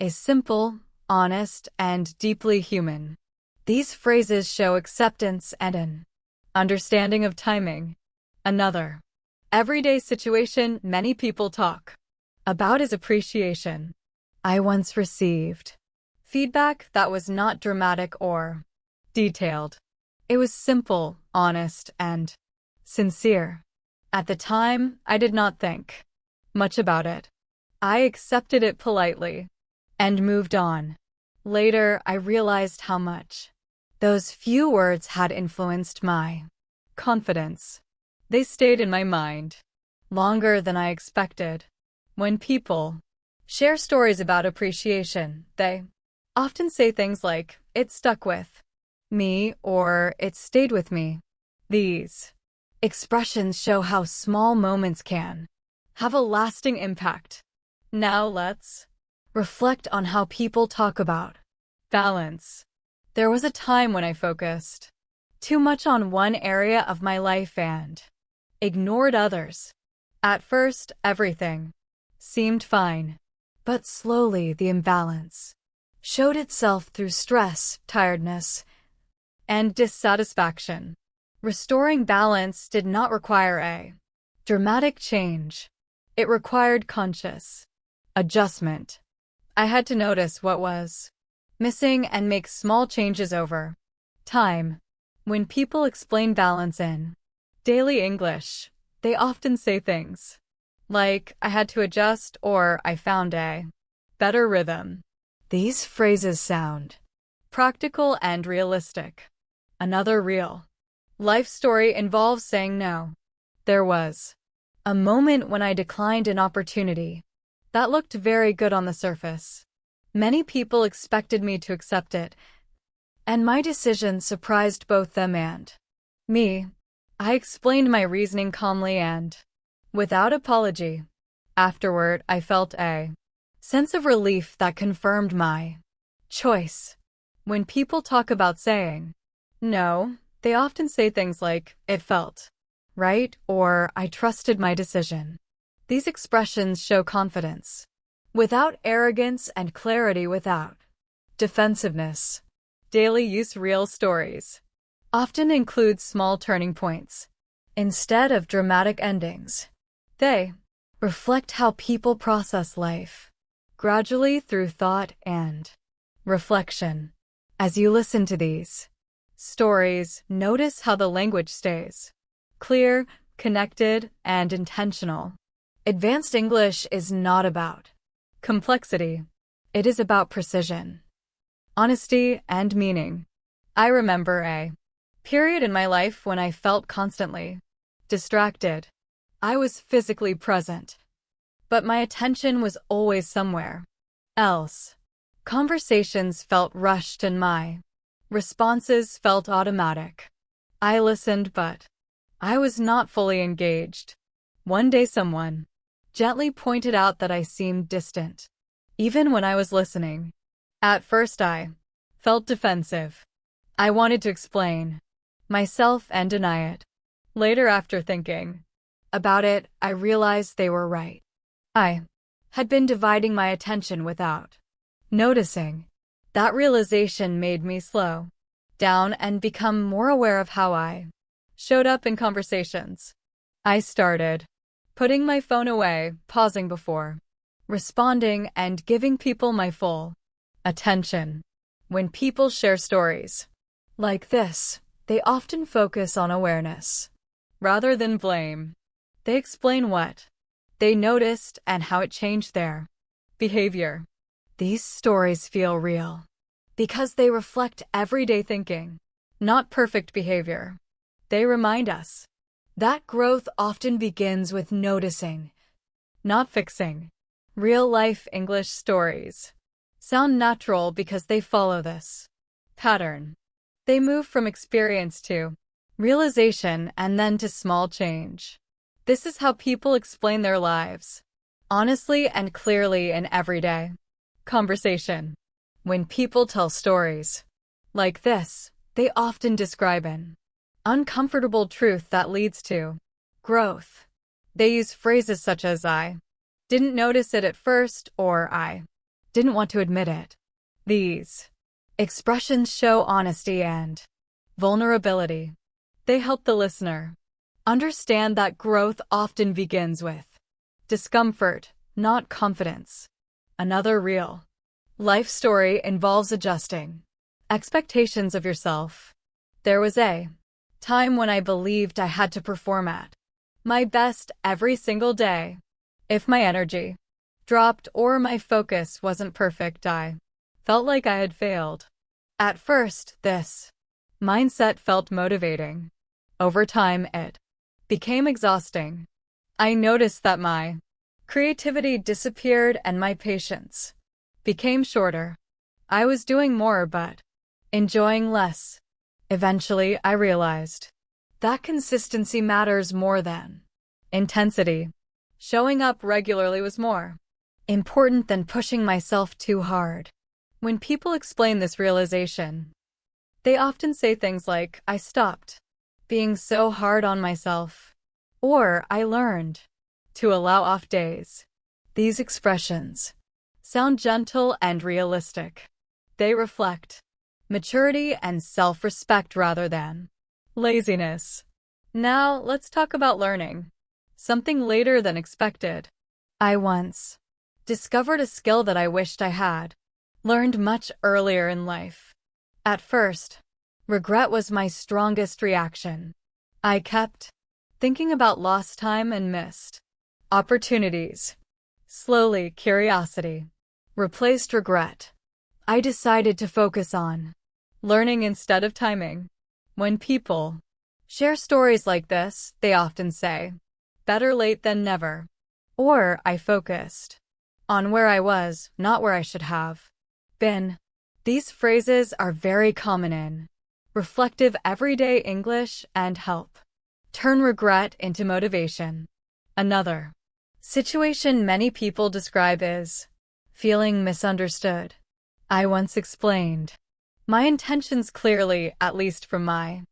is simple, honest, and deeply human. These phrases show acceptance and an understanding of timing. Another everyday situation many people talk about is appreciation. I once received feedback that was not dramatic or detailed. It was simple, honest, and sincere. At the time, I did not think much about it. I accepted it politely and moved on. Later, I realized how much those few words had influenced my confidence. They stayed in my mind longer than I expected. When people share stories about appreciation, they often say things like, "It stuck with me," or "It stayed with me." These expressions show how small moments can have a lasting impact. Now let's reflect on how people talk about balance. There was a time when I focused too much on one area of my life and ignored others. At first, everything seemed fine, but slowly the imbalance showed itself through stress, tiredness, and dissatisfaction. Restoring balance did not require a dramatic change. It required conscious adjustment. I had to notice what was missing and make small changes over time. When people explain balance in daily English, they often say things like, "I had to adjust," or "I found a better rhythm." These phrases sound practical and realistic. Another real life story involves saying no. There was a moment when I declined an opportunity that looked very good on the surface. Many people expected me to accept it, and my decision surprised both them and me. I explained my reasoning calmly and without apology. Afterward, I felt a sense of relief that confirmed my choice. When people talk about saying no, they often say things like, "It felt right," or "I trusted my decision." These expressions show confidence without arrogance and clarity without defensiveness. Daily use real stories often include small turning points instead of dramatic endings. They reflect how people process life gradually through thought and reflection. As you listen to these stories, notice how the language stays clear, connected, and intentional. Advanced English is not about complexity. It is about precision, honesty, and meaning. I remember a period in my life when I felt constantly distracted. I was physically present, but my attention was always somewhere else. Conversations felt rushed and my responses felt automatic. I listened, but I was not fully engaged. One day someone gently pointed out that I seemed distant, even when I was listening. At first I felt defensive. I wanted to explain myself and deny it. Later, after thinking about it, I realized they were right. I had been dividing my attention without noticing. That realization made me slow down and become more aware of how I showed up in conversations. I started putting my phone away, pausing before responding, and giving people my full attention. When people share stories like this, they often focus on awareness rather than blame. They explain what they noticed and how it changed their behavior. These stories feel real because they reflect everyday thinking, not perfect behavior. They remind us that growth often begins with noticing, not fixing. Real-life English stories sound natural because they follow this pattern. They move from experience to realization and then to small change. This is how people explain their lives, honestly and clearly in everyday conversation. When people tell stories like this, they often describe an uncomfortable truth that leads to growth. They use phrases such as "I didn't notice it at first," or "I didn't want to admit it. These expressions show honesty and vulnerability. They help the listener understand that growth often begins with discomfort, not confidence. Another real life story involves adjusting expectations of yourself. There was a time when I believed I had to perform at my best every single day. If my energy dropped or my focus wasn't perfect, I felt like I had failed. At first, this mindset felt motivating. Over time, it became exhausting. I noticed that my creativity disappeared and my patience became shorter. I was doing more but enjoying less. Eventually, I realized that consistency matters more than intensity. Showing up regularly was more important than pushing myself too hard. When people explain this realization, they often say things like, I stopped being so hard on myself, or I learned to allow off days. These expressions sound gentle and realistic. They reflect maturity and self-respect rather than laziness. Now, let's talk about learning something later than expected. I once discovered a skill that I wished I had learned much earlier in life. At first, regret was my strongest reaction. I kept thinking about lost time and missed opportunities. Slowly, curiosity replaced regret. I decided to focus on learning instead of timing. When people share stories like this, they often say, better late than never. Or I focused on where I was, not where I should have been. These phrases are very common in reflective everyday English and help turn regret into motivation. Another situation many people describe is feeling misunderstood. I once explained my intentions clearly, at least from my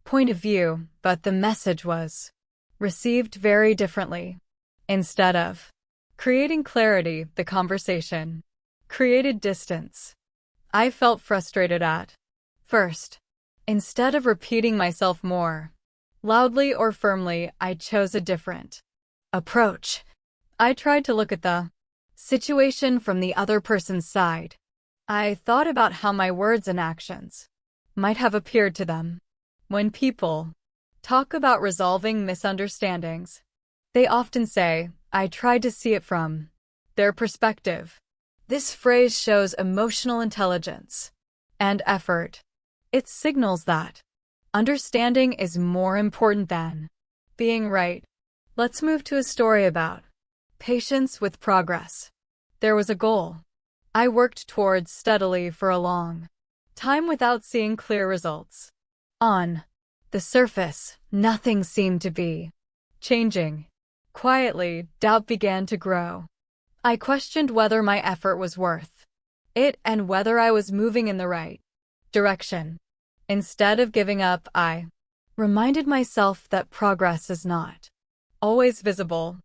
point of view, but the message was received very differently. Instead of creating clarity, the conversation created distance. I felt frustrated at first. Instead of repeating myself more loudly or firmly, I chose a different approach. I tried to look at the situation from the other person's side. I thought about how my words and actions might have appeared to them. When people talk about resolving misunderstandings, they often say, I tried to see it from their perspective. This phrase shows emotional intelligence and effort. It signals that understanding is more important than being right. Let's move to a story about patience with progress. There was a goal I worked towards steadily for a long time without seeing clear results. On the surface, nothing seemed to be changing. Quietly, doubt began to grow. I questioned whether my effort was worth it and whether I was moving in the right direction. Instead of giving up, I reminded myself that progress is not always visible.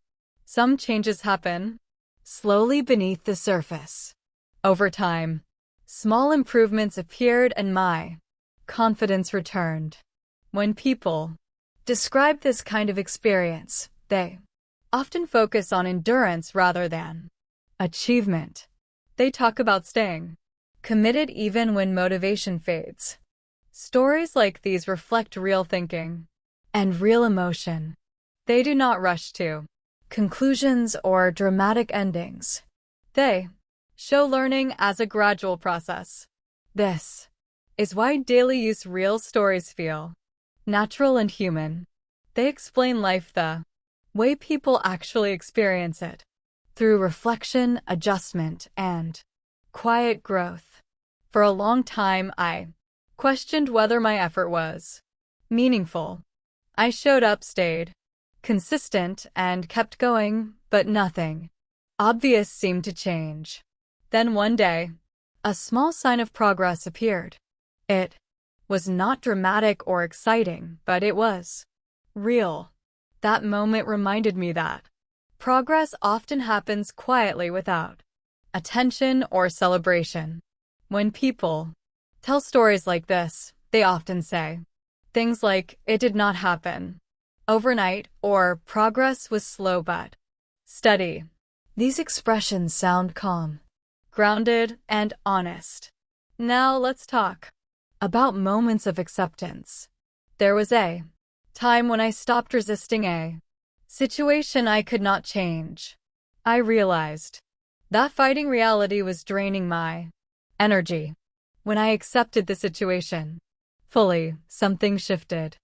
Some changes happen slowly beneath the surface. Over time, small improvements appeared and my confidence returned. When people describe this kind of experience, they often focus on endurance rather than achievement. They talk about staying committed even when motivation fades. Stories like these reflect real thinking and real emotion. They do not rush to conclusions or dramatic endings. They show learning as a gradual process. This is why daily use real stories feel natural and human. They explain life the way people actually experience it, through reflection, adjustment, and quiet growth. For a long time, I questioned whether my effort was meaningful. I showed up, stayed consistent, and kept going, but nothing obvious seemed to change. Then one day, a small sign of progress appeared. It was not dramatic or exciting, but it was real. That moment reminded me that progress often happens quietly without attention, or celebration. When people tell stories like this, they often say things like, "It did not happen overnight," or "Progress was slow but steady." These expressions sound calm, grounded, and honest. Now let's talk about moments of acceptance. There was a time when I stopped resisting a situation I could not change. I realized that fighting reality was draining my energy. When I accepted the situation fully, something shifted.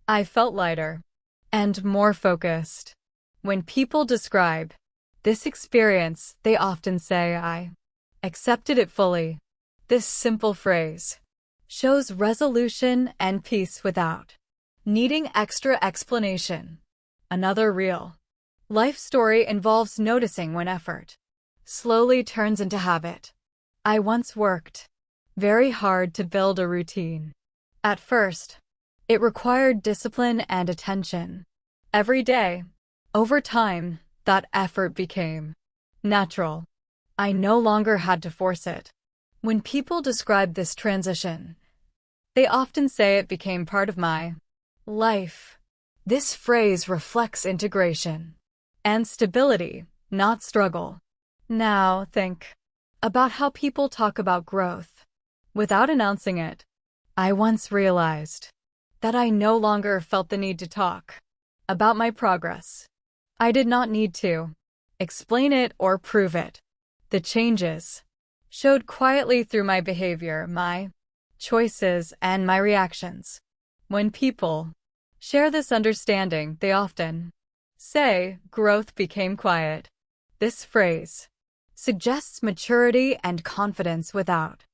I felt lighter and more focused. When people describe this experience, they often say, "I accepted it fully." This simple phrase shows resolution and peace without needing extra explanation. Another real life story involves noticing when effort slowly turns into habit. I once worked very hard to build a routine. At first, it required discipline and attention every day. Over time, that effort became natural. I no longer had to force it. When people describe this transition, they often say it became part of my life. This phrase reflects integration and stability, not struggle. Now think about how people talk about growth without announcing it. I once realized that I no longer felt the need to talk about my progress. I did not need to explain it or prove it. The changes showed quietly through my behavior, my choices, and my reactions. When people share this understanding, they often say, "Growth became quiet." This phrase suggests maturity and confidence without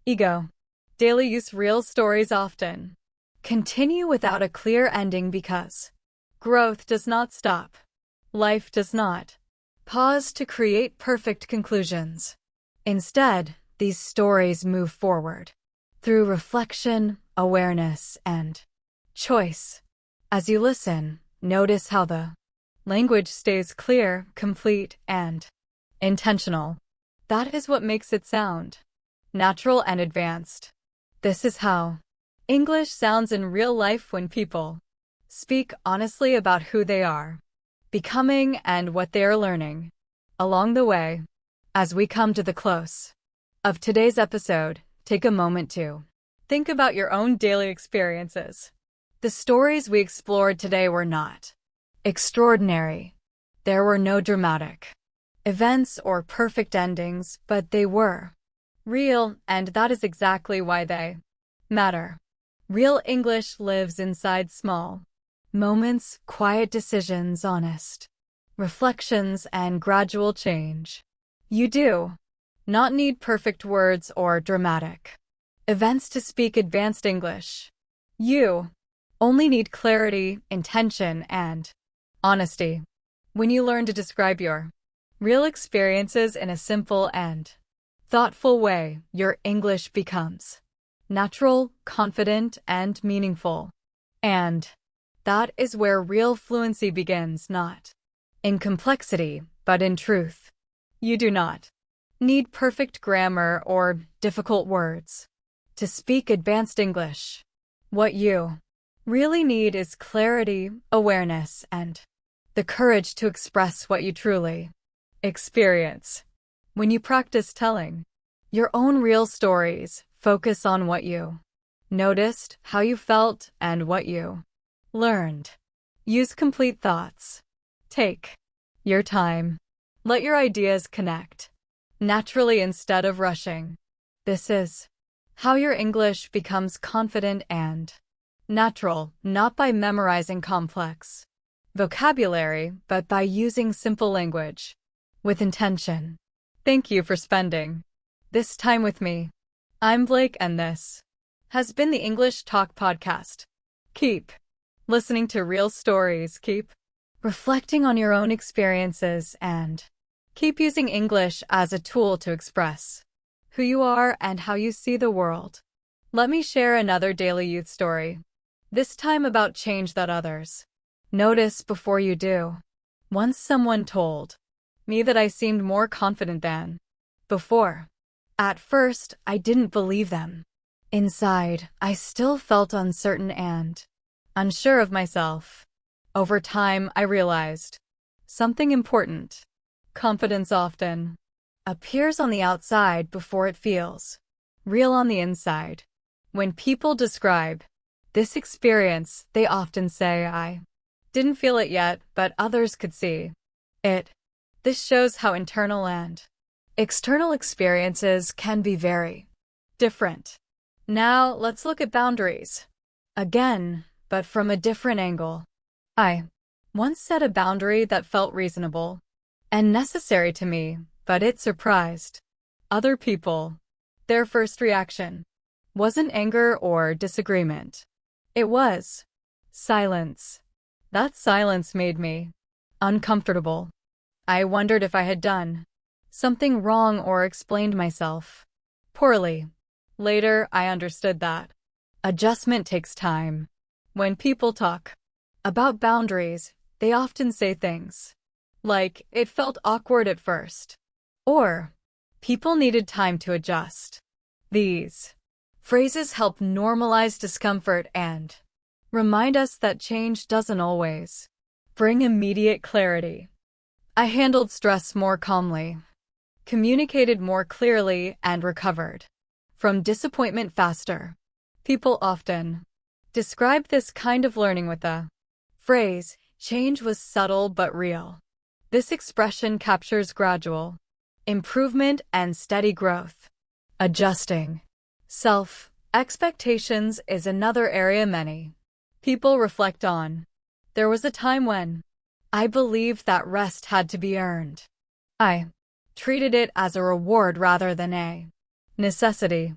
ego. Daily use real stories often continue without a clear ending because growth does not stop. Life does not pause to create perfect conclusions. Instead, these stories move forward through reflection, awareness, and choice. As you listen, notice how the language stays clear, complete, and intentional. That is what makes it sound natural and advanced. This is how English sounds in real life when people speak honestly about who they are becoming and what they are learning along the way. As we come to the close of today's episode, take a moment to think about your own daily experiences. The stories we explored today were not extraordinary. There were no dramatic events or perfect endings, but they were real, and that is exactly why they matter. Real English lives inside small moments, quiet decisions, honest reflections, and gradual change. You do not need perfect words or dramatic events to speak advanced English. You only need clarity, intention, and honesty. When you learn to describe your real experiences in a simple and thoughtful way, your English becomes natural, confident, and meaningful. And that is where real fluency begins, not in complexity, but in truth. You do not need perfect grammar or difficult words to speak advanced English. What you really need is clarity, awareness, and the courage to express what you truly experience. When you practice telling your own real stories, focus on what you noticed, how you felt, and what you learned. Use complete thoughts. Take your time. Let your ideas connect naturally instead of rushing. This is how your English becomes confident and natural, not by memorizing complex vocabulary, but by using simple language with intention. Thank you for spending this time with me. I'm Blake, and this has been the English Talk Podcast. Keep listening to real stories, keep reflecting on your own experiences, and keep using English as a tool to express who you are and how you see the world. Let me share another daily youth story, this time about change that others notice before you do. Once someone told me that I seemed more confident than before. At first, I didn't believe them. Inside, I still felt uncertain and unsure of myself. Over time, I realized something important. Confidence often appears on the outside before it feels real on the inside. When people describe this experience, they often say, "I didn't feel it yet, but others could see it." This shows how internal and external experiences can be very different. Now, let's look at boundaries. Again, but from a different angle. I once set a boundary that felt reasonable and necessary to me, but it surprised other people. Their first reaction wasn't anger or disagreement. It was silence. That silence made me uncomfortable. I wondered if I had done something wrong or explained myself poorly. Later, I understood that adjustment takes time. When people talk about boundaries, they often say things like, "It felt awkward at first," or "People needed time to adjust." These phrases help normalize discomfort and remind us that change doesn't always bring immediate clarity. I handled stress more calmly, communicated more clearly, and recovered from disappointment faster. People often describe this kind of learning with the phrase, "Change was subtle but real." This expression captures gradual improvement and steady growth. Adjusting self-expectations is another area many people reflect on. There was a time when I believed that rest had to be earned. I treated it as a reward rather than a necessity.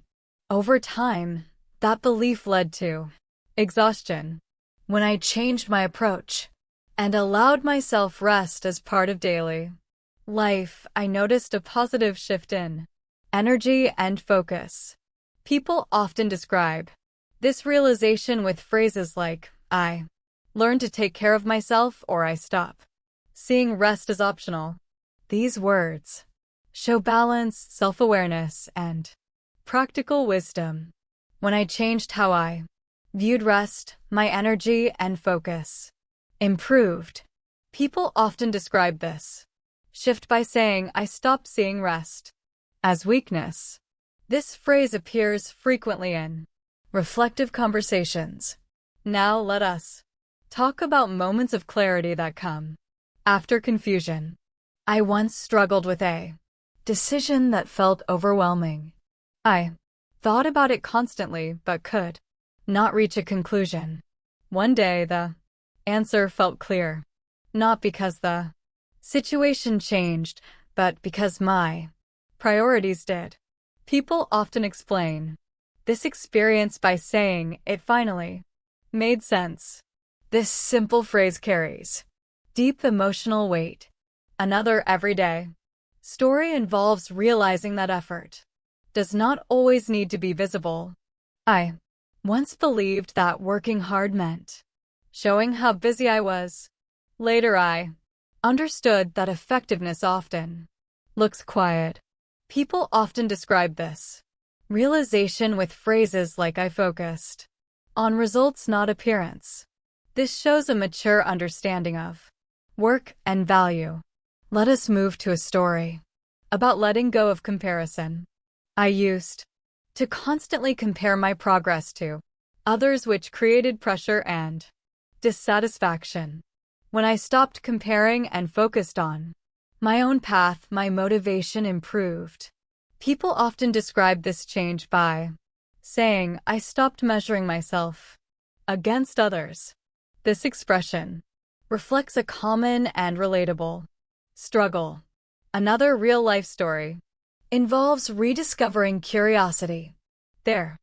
Over time, that belief led to exhaustion. When I changed my approach and allowed myself rest as part of daily life, I noticed a positive shift in energy and focus. People often describe this realization with phrases like, "I learned to take care of myself," or "I stop seeing rest as optional." These words show balance, self-awareness, and practical wisdom. When I changed how I viewed rest, my energy and focus improved. People often describe this shift by saying, "I stopped seeing rest as weakness." This phrase appears frequently in reflective conversations. Now let us talk about moments of clarity that come after confusion. I once struggled with a decision that felt overwhelming. I thought about it constantly but could not reach a conclusion. One day, the answer felt clear, not because the situation changed, but because my priorities did. People often explain this experience by saying, "It finally made sense." This simple phrase carries deep emotional weight. Another everyday story involves realizing that effort does not always need to be visible. I once believed that working hard meant showing how busy I was. Later, I understood that effectiveness often looks quiet. People often describe this realization with phrases like, "I focused on results, not appearance." This shows a mature understanding of work and value. Let us move to a story about letting go of comparison. I used to constantly compare my progress to others, which created pressure and dissatisfaction. When I stopped comparing and focused on my own path, my motivation improved. People often describe this change by saying, "I stopped measuring myself against others." This expression reflects a common and relatable struggle. Another real-life story involves rediscovering curiosity. There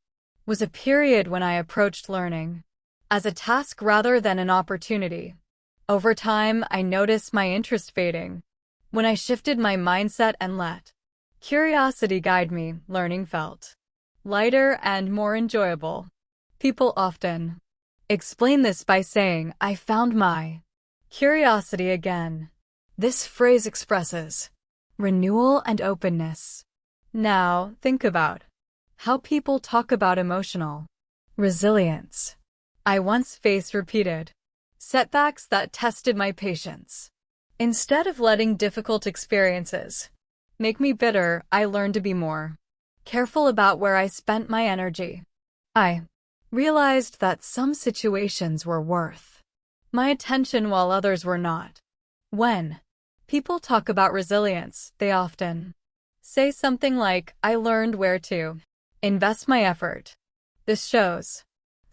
was a period when I approached learning as a task rather than an opportunity. Over time, I noticed my interest fading. When I shifted my mindset and let curiosity guide me, learning felt lighter and more enjoyable. People often explain this by saying, "I found my curiosity again." This phrase expresses renewal and openness. Now, think about how people talk about emotional resilience. I once faced repeated setbacks that tested my patience. Instead of letting difficult experiences make me bitter, I learned to be more careful about where I spent my energy. I realized that some situations were worth my attention while others were not. When people talk about resilience, they often say something like, I learned where to invest my effort. This shows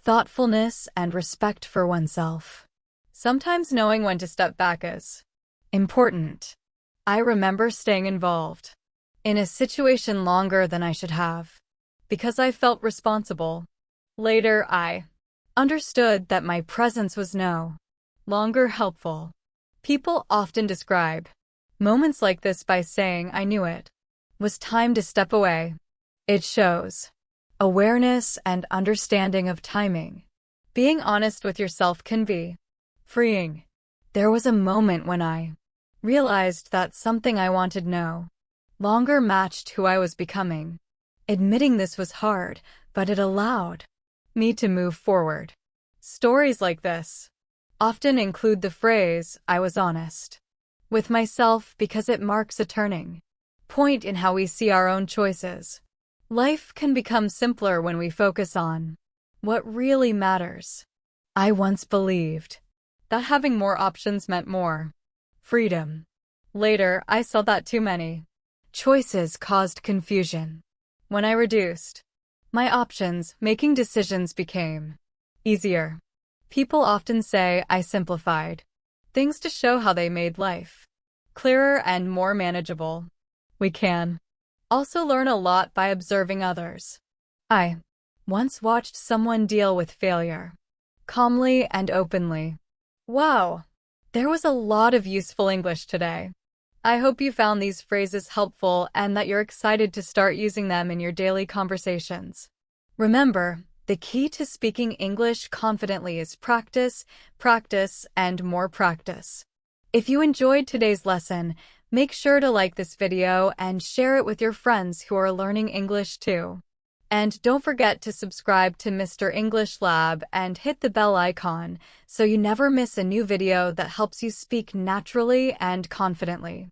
thoughtfulness and respect for oneself. Sometimes knowing when to step back is important. I remember staying involved in a situation longer than I should have because I felt responsible. Later, I understood that my presence was no longer helpful. People often describe moments like this by saying, I knew it was time to step away. It shows awareness and understanding of timing. Being honest with yourself can be freeing. There was a moment when I realized that something I wanted no longer matched who I was becoming. Admitting this was hard, but it allowed me to move forward. Stories like this often include the phrase, I was honest with myself, because it marks a turning point in how we see our own choices. Life can become simpler when we focus on what really matters. I once believed that having more options meant more freedom. Later, I saw that too many choices caused confusion. When I reduced my options, making decisions became easier. People often say I simplified things to show how they made life clearer and more manageable. We can also learn a lot by observing others. I once watched someone deal with failure calmly and openly. Wow, there was a lot of useful English today. I hope you found these phrases helpful and that you're excited to start using them in your daily conversations. Remember, the key to speaking English confidently is practice, practice, and more practice. If you enjoyed today's lesson, make sure to like this video and share it with your friends who are learning English too. And don't forget to subscribe to Mr. English Lab and hit the bell icon so you never miss a new video that helps you speak naturally and confidently.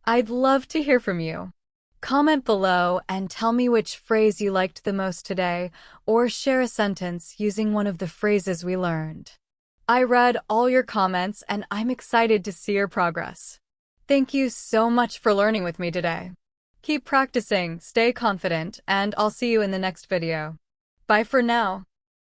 I'd love to hear from you. Comment below and tell me which phrase you liked the most today, or share a sentence using one of the phrases we learned. I read all your comments and I'm excited to see your progress. Thank you so much for learning with me today. Keep practicing, stay confident, and I'll see you in the next video. Bye for now.